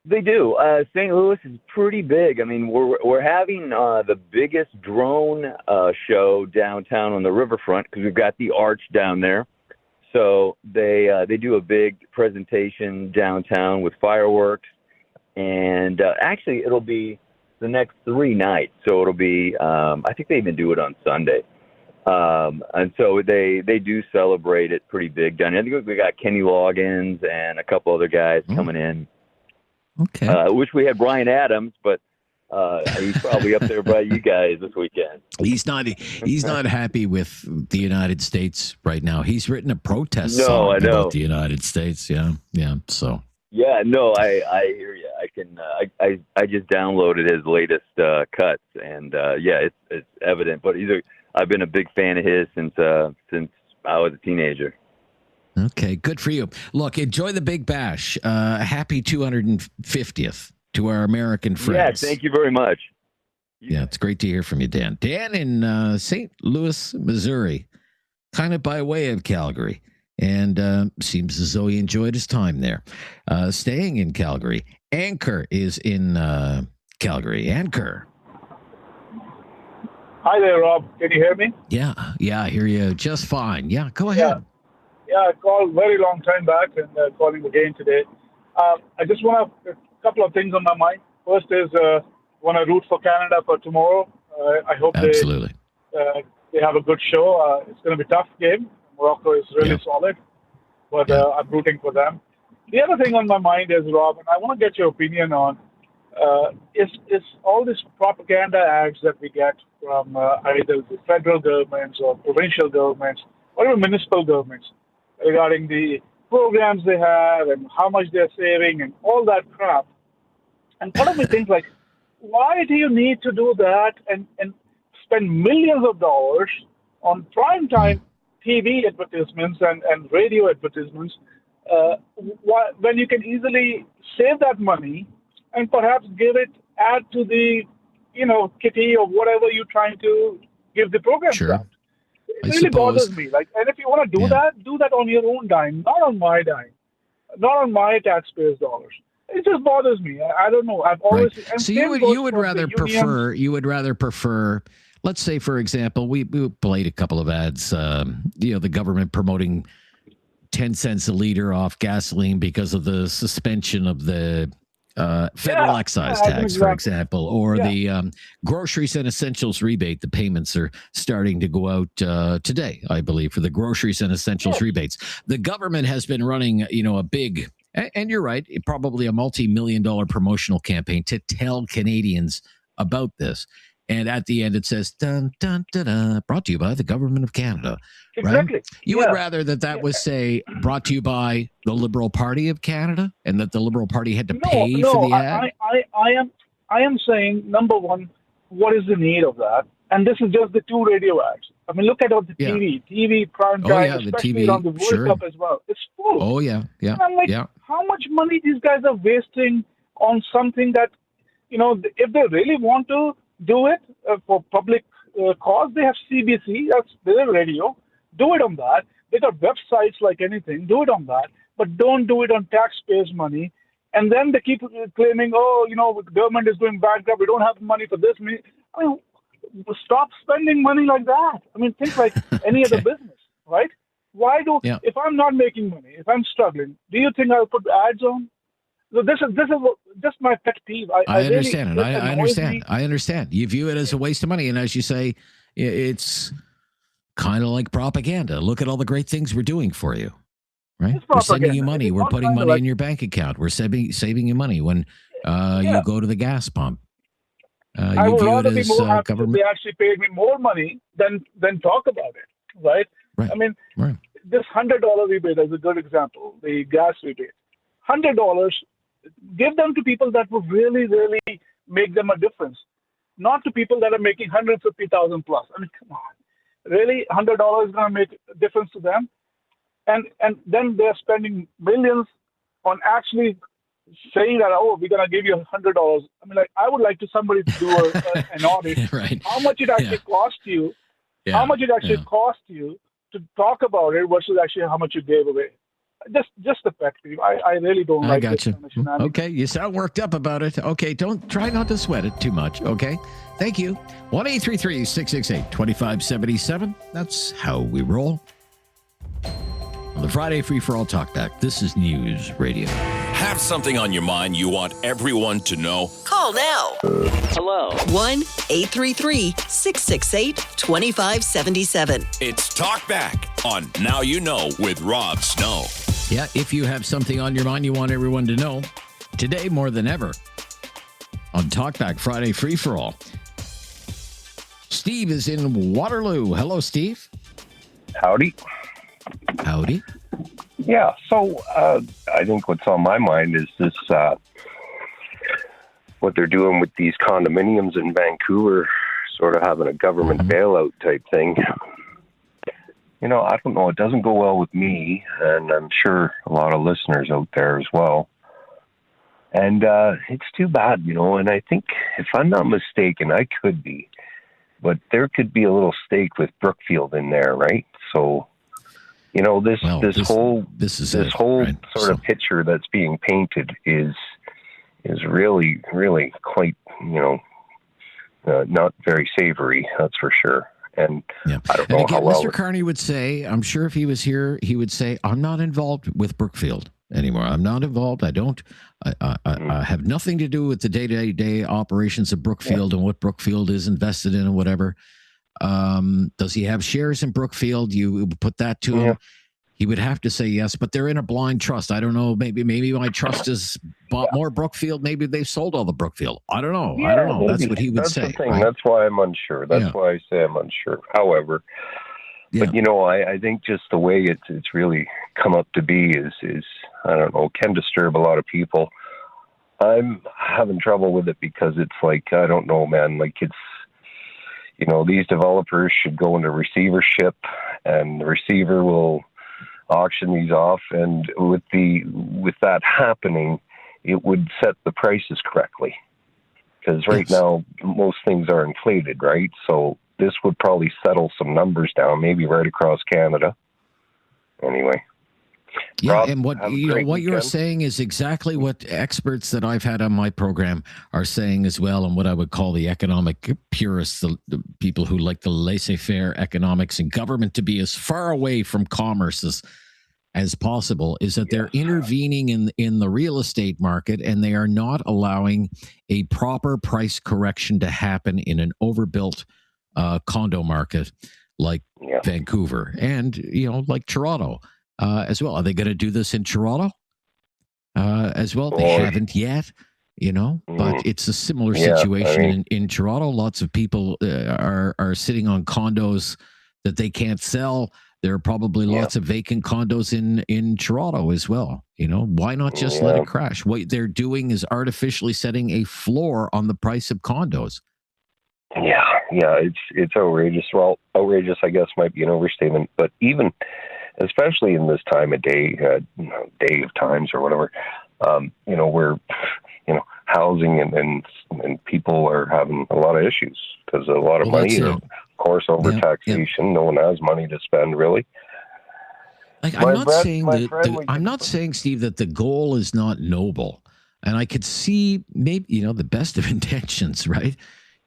They do. St. Louis is pretty big. I mean, we're having the biggest drone show downtown on the riverfront because we've got the arch down there. So they do a big presentation downtown with fireworks, and actually it'll be the next 3 nights. So it'll be I think they even do it on Sunday, and so they do celebrate it pretty big down there. I think we got Kenny Loggins and a couple other guys coming in. Okay. I wish we had Brian Adams, but he's probably up there by you guys this weekend. He's not happy with the United States right now. He's written a protest No, song I know. about the United States. Yeah. So. Yeah, no, I hear you. I can. I just downloaded his latest cuts, and it's evident. But I've been a big fan of his since I was a teenager. Okay, good for you. Look, enjoy the Big Bash. Happy 250th to our American friends. Yeah, thank you very much. Yeah, it's great to hear from you, Dan. Dan in St. Louis, Missouri, kind of by way of Calgary. And seems as though he enjoyed his time there. Staying in Calgary, Anchor is in Calgary. Anchor. Hi there, Rob. Can you hear me? Yeah, I hear you just fine. Yeah, go ahead. Yeah, I called very long time back and calling again today. I just want a couple of things on my mind. First is want to root for Canada for tomorrow. I hope Absolutely. they have a good show. It's going to be a tough game. Morocco is really solid, but I'm rooting for them. The other thing on my mind is, Rob, and I want to get your opinion on, is all these propaganda ads that we get from either the federal governments or provincial governments or even municipal governments regarding the programs they have and how much they're saving and all that crap. And part of me thinks, like, why do you need to do that and spend millions of dollars on primetime TV advertisements and radio advertisements when you can easily save that money and perhaps add to the, kitty or whatever you're trying to give the program. Sure. It really bothers me. And if you want to do that on your own dime, not on my dime, not on my taxpayers' dollars. It just bothers me. I don't know. I've always. Right. So you would rather prefer. Let's say, for example, we played a couple of ads. The government promoting 10 cents a liter off gasoline because of the suspension of the federal excise tax, for example, or the groceries and essentials rebate. The payments are starting to go out today, I believe, for the groceries and essentials rebates. The government has been running, a big, and you're right, probably a multi-million-dollar promotional campaign to tell Canadians about this. And at the end, it says, dun, dun, dun, dun, brought to you by the government of Canada. Exactly. Right? You would rather that was, say, brought to you by the Liberal Party of Canada and that the Liberal Party had to pay for the ad? I am saying, number one, what is the need of that? And this is just the two radio ads. I mean, look at all the TV prime time, especially on the World Cup as well. It's full. Oh, yeah. And I'm like, how much money these guys are wasting on something that, if they really want to do it for public cause, they have CBC, that's their radio. Do it on that. They got websites like anything. Do it on that. But don't do it on taxpayers' money. And then they keep claiming, the government is going bankrupt. We don't have money for this. I mean, stop spending money like that. I mean, think like any other business, right? If I'm not making money, if I'm struggling, do you think I'll put ads on? So this is just my pet peeve. I understand it. I understand. You view it as a waste of money. And as you say, it's kind of like propaganda. Look at all the great things we're doing for you, right? We're sending you money. We're putting money in your bank account. We're saving you money when you go to the gas pump. I would rather be more happy if they actually paid me more money than talk about it, right? I mean, this $100 rebate is a good example, the gas rebate. $100, give them to people that would really, really make them a difference, not to people that are making $150,000 plus. I mean, come on. Really, $100 is going to make a difference to them? And then they're spending millions on actually saying that, we're going to give you $100. I mean, I would like somebody to do an audit. Right. How much it actually cost you? How much it actually cost you to talk about it versus actually how much you gave away? Just the pet peeve. I really don't like got you. This Okay, you sound worked up about it. Okay, try not to sweat it too much. Okay, thank you. 1-833-668-2577. That's how we roll. On the Friday Free for All Talkback, this is News Radio. Have something on your mind you want everyone to know? Call now. Hello. 1-833-668-2577. It's Talkback on Now You Know with Rob Snow. Yeah, if you have something on your mind you want everyone to know, Today, more than ever, on Talkback Friday Free-for-All. Steve is in Waterloo. Hello, Steve. Howdy. Howdy. Yeah, so I think what's on my mind is this, what they're doing with these condominiums in Vancouver, sort of having a government bailout type thing. You know, I don't know. It doesn't go well with me, and I'm sure a lot of listeners out there as well. And it's too bad, you know, and I think, if I'm not mistaken, I could be, but there could be a little stake with Brookfield in there, right? So, you know, this whole sort of picture that's being painted is really, really quite, you know, not very savory, that's for sure. And I don't know again, how well Mr. Carney would say, I'm sure if he was here, he would say, I'm not involved with Brookfield anymore. I'm not involved. I have nothing to do with the day-to-day operations of Brookfield and what Brookfield is invested in and whatever. Does he have shares in Brookfield? You put that to him. He would have to say yes, but they're in a blind trust. I don't know. Maybe my trust is bought more Brookfield. Maybe they've sold all the Brookfield. I don't know. I don't know. That's what he would say. That's the thing. Right? That's why I'm unsure. That's why I say I'm unsure. However, but you know, I think just the way it's really come up to be is I don't know, can disturb a lot of people. I'm having trouble with it because it's like, I don't know, man. Like it's, you know, these developers should go into receivership, and the receiver will auction these off, and with that happening, it would set the prices correctly, because right now most things are inflated, right? So this would probably settle some numbers down, maybe right across Canada. Anyway, Rob, and what you're saying is exactly what experts that I've had on my program are saying as well, and what I would call the economic purists, the people who like the laissez-faire economics and government to be as far away from commerce as possible, is that they're intervening in the real estate market, and they are not allowing a proper price correction to happen in an overbuilt condo market like Vancouver and, you know, like Toronto as well. Are they going to do this in Toronto as well? They haven't yet, you know, but it's a similar situation in Toronto. Lots of people are sitting on condos that they can't sell. There are probably lots of vacant condos in Toronto as well. You know, why not just let it crash? What they're doing is artificially setting a floor on the price of condos. Yeah, it's outrageous. Well, outrageous, I guess, might be an overstatement. But even, especially in this time of day, day of times or whatever, you know, where, you know, housing and people are having a lot of issues because a lot of money is, of course, over taxation. No one has money to spend, really. Like, I'm not saying, Steve, that the goal is not noble, and I could see maybe, you know, the best of intentions, right?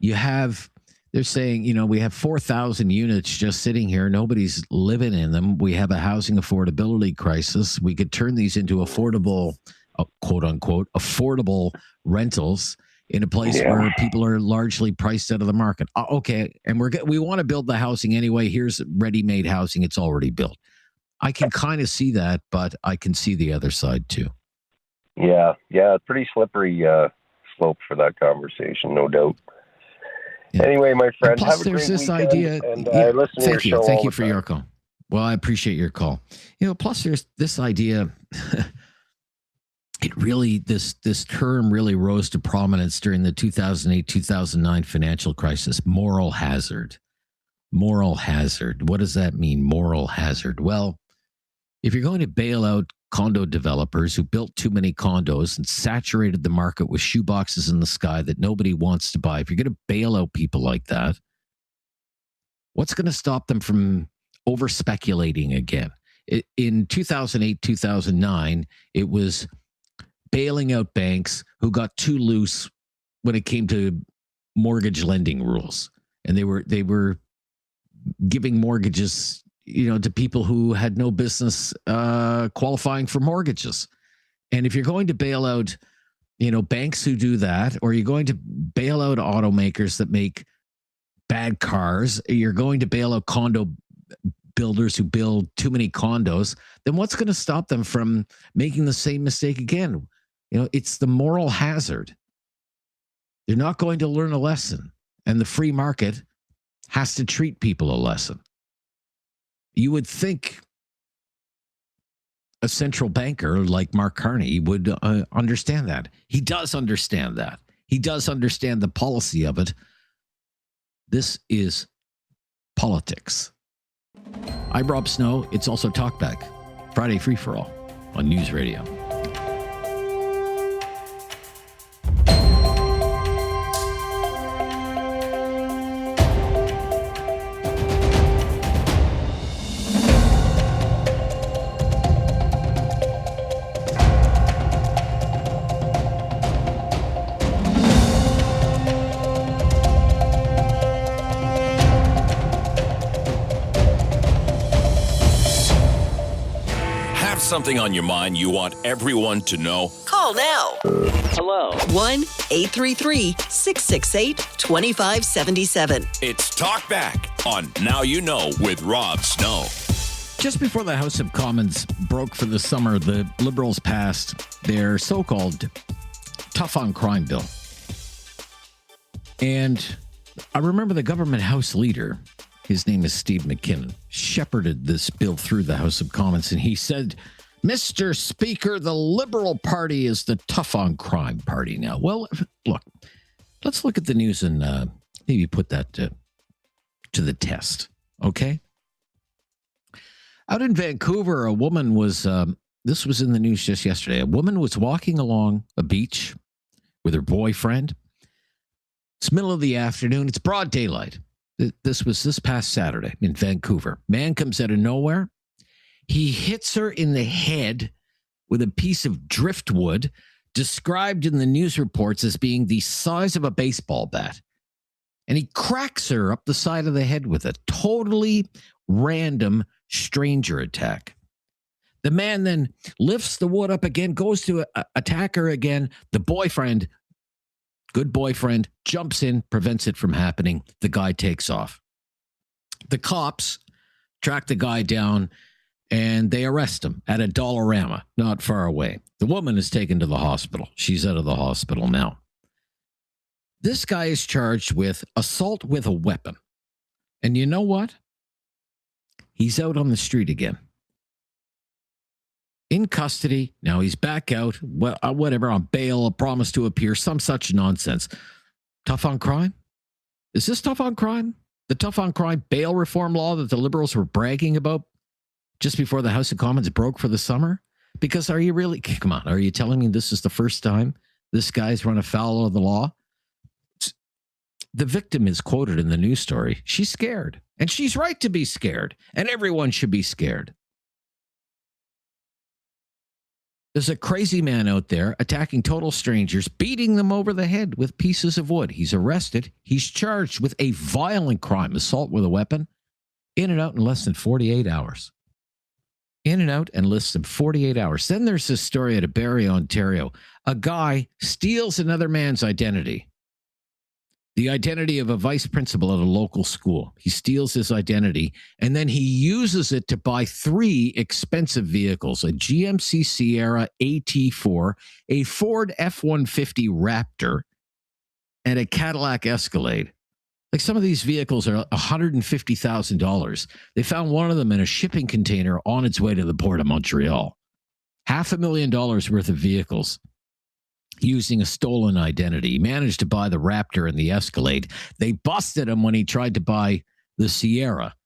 They're saying, you know, we have 4,000 units just sitting here. Nobody's living in them. We have a housing affordability crisis. We could turn these into affordable, quote unquote, affordable rentals in a place where people are largely priced out of the market. Okay, and we want to build the housing anyway. Here's ready-made housing. It's already built. I can kind of see that, but I can see the other side too. Yeah, pretty slippery slope for that conversation, no doubt. Anyway, my friend, plus have a there's great this weekend, idea. And listen to your show. Thank you for your call. Well, I appreciate your call. You know, plus there's this idea. This term really rose to prominence during the 2008-2009 financial crisis. Moral hazard. Moral hazard. What does that mean? Moral hazard. Well, if you're going to bail out condo developers who built too many condos and saturated the market with shoeboxes in the sky that nobody wants to buy, if you're going to bail out people like that, what's going to stop them from over speculating again? In 2008, 2009, it was bailing out banks who got too loose when it came to mortgage lending rules. And they were giving mortgages, you know, to people who had no business qualifying for mortgages. And if you're going to bail out, you know, banks who do that, or you're going to bail out automakers that make bad cars, you're going to bail out condo builders who build too many condos, then what's going to stop them from making the same mistake again? It's the moral hazard. They're not going to learn a lesson, and the free market has to treat people a lesson. You would think a central banker like Mark Carney would understand that. He does understand that. He does understand the policy of it. This is politics. I'm Rob Snow. It's also Talkback, Friday Free For All on News Radio. Something on your mind you want everyone to know? Call now. Hello. 1-833-668-2577. It's Talkback on Now You Know with Rob Snow. Just before the House of Commons broke for the summer, the Liberals passed their so-called tough on crime bill. And I remember the government House leader, his name is Steve McKinnon, shepherded this bill through the House of Commons, and he said, Mr. Speaker, the Liberal Party is the tough on crime party now. Well, look, let's look at the news and maybe put that to the test, okay? Out in Vancouver, a woman was, this was in the news just yesterday, a woman was walking along a beach with her boyfriend. It's middle of the afternoon. It's broad daylight. This was this past Saturday in Vancouver. Man comes out of nowhere. He hits her in the head with a piece of driftwood described in the news reports as being the size of a baseball bat. And he cracks her up the side of the head with a totally random stranger attack. The man then lifts the wood up again, goes to attack her again. The boyfriend, good boyfriend, jumps in, prevents it from happening. The guy takes off. The cops track the guy down and they arrest him at a Dollarama not far away. The woman is taken to the hospital. She's out of the hospital now. This guy is charged with assault with a weapon. And you know what? He's out on the street again. In custody. Now he's back out. Well, whatever, on bail, a promise to appear, some such nonsense. Tough on crime? Is this tough on crime? The tough on crime bail reform law that the Liberals were bragging about just before the House of Commons broke for the summer? Because are you really, come on, are you telling me this is the first time this guy's run afoul of the law? The victim is quoted in the news story. She's scared, and she's right to be scared, and everyone should be scared. There's a crazy man out there attacking total strangers, beating them over the head with pieces of wood. He's arrested. He's charged with a violent crime, assault with a weapon, in and out in less than 48 hours. In and out in less than 48 hours. Then there's this story out of Barrie, Ontario. A guy steals another man's identity. The identity of a vice principal at a local school. He steals his identity, and then he uses it to buy 3 expensive vehicles, a GMC Sierra AT4, a Ford F-150 Raptor, and a Cadillac Escalade. Like, some of these vehicles are $150,000. They found one of them in a shipping container on its way to the port of Montreal. $500,000 worth of vehicles using a stolen identity. He managed to buy the Raptor and the Escalade. They busted him when he tried to buy the Sierra.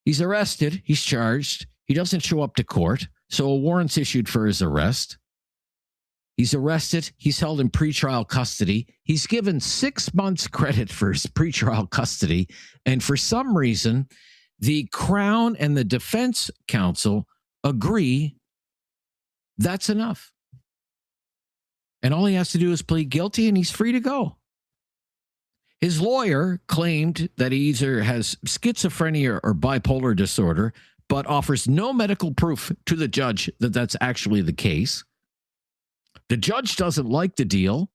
He's arrested. He's charged. He doesn't show up to court, so a warrant's issued for his arrest. He's arrested. He's held in pretrial custody. He's given 6 months credit for his pretrial custody. And for some reason, the Crown and the Defense Counsel agree that's enough. And all he has to do is plead guilty and he's free to go. His lawyer claimed that he either has schizophrenia or bipolar disorder, but offers no medical proof to the judge that that's actually the case. The judge doesn't like the deal,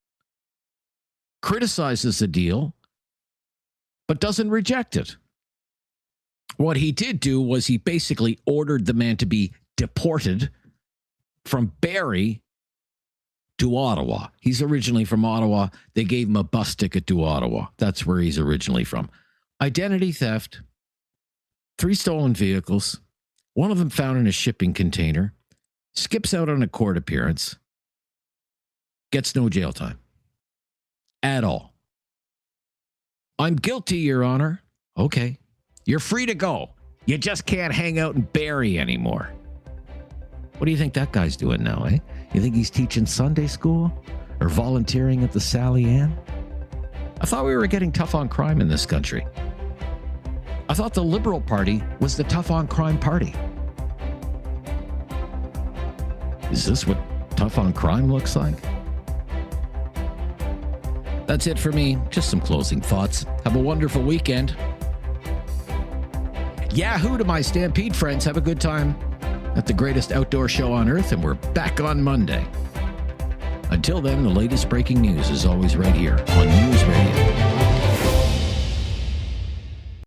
criticizes the deal, but doesn't reject it. What he did do was he basically ordered the man to be deported from Barrie to Ottawa. He's originally from Ottawa. They gave him a bus ticket to Ottawa. That's where he's originally from. Identity theft, 3 stolen vehicles, one of them found in a shipping container, skips out on a court appearance, gets no jail time at all. I'm guilty, Your Honor. Okay. You're free to go. You just can't hang out in Barrie anymore. What do you think that guy's doing now, eh? You think he's teaching Sunday school or volunteering at the Sally Ann? I thought we were getting tough on crime in this country. I thought the Liberal Party was the tough on crime party. Is this what tough on crime looks like? That's it for me. Just some closing thoughts. Have a wonderful weekend. Yahoo to my Stampede friends. Have a good time at the greatest outdoor show on earth, and we're back on Monday. Until then, the latest breaking news is always right here on News Radio.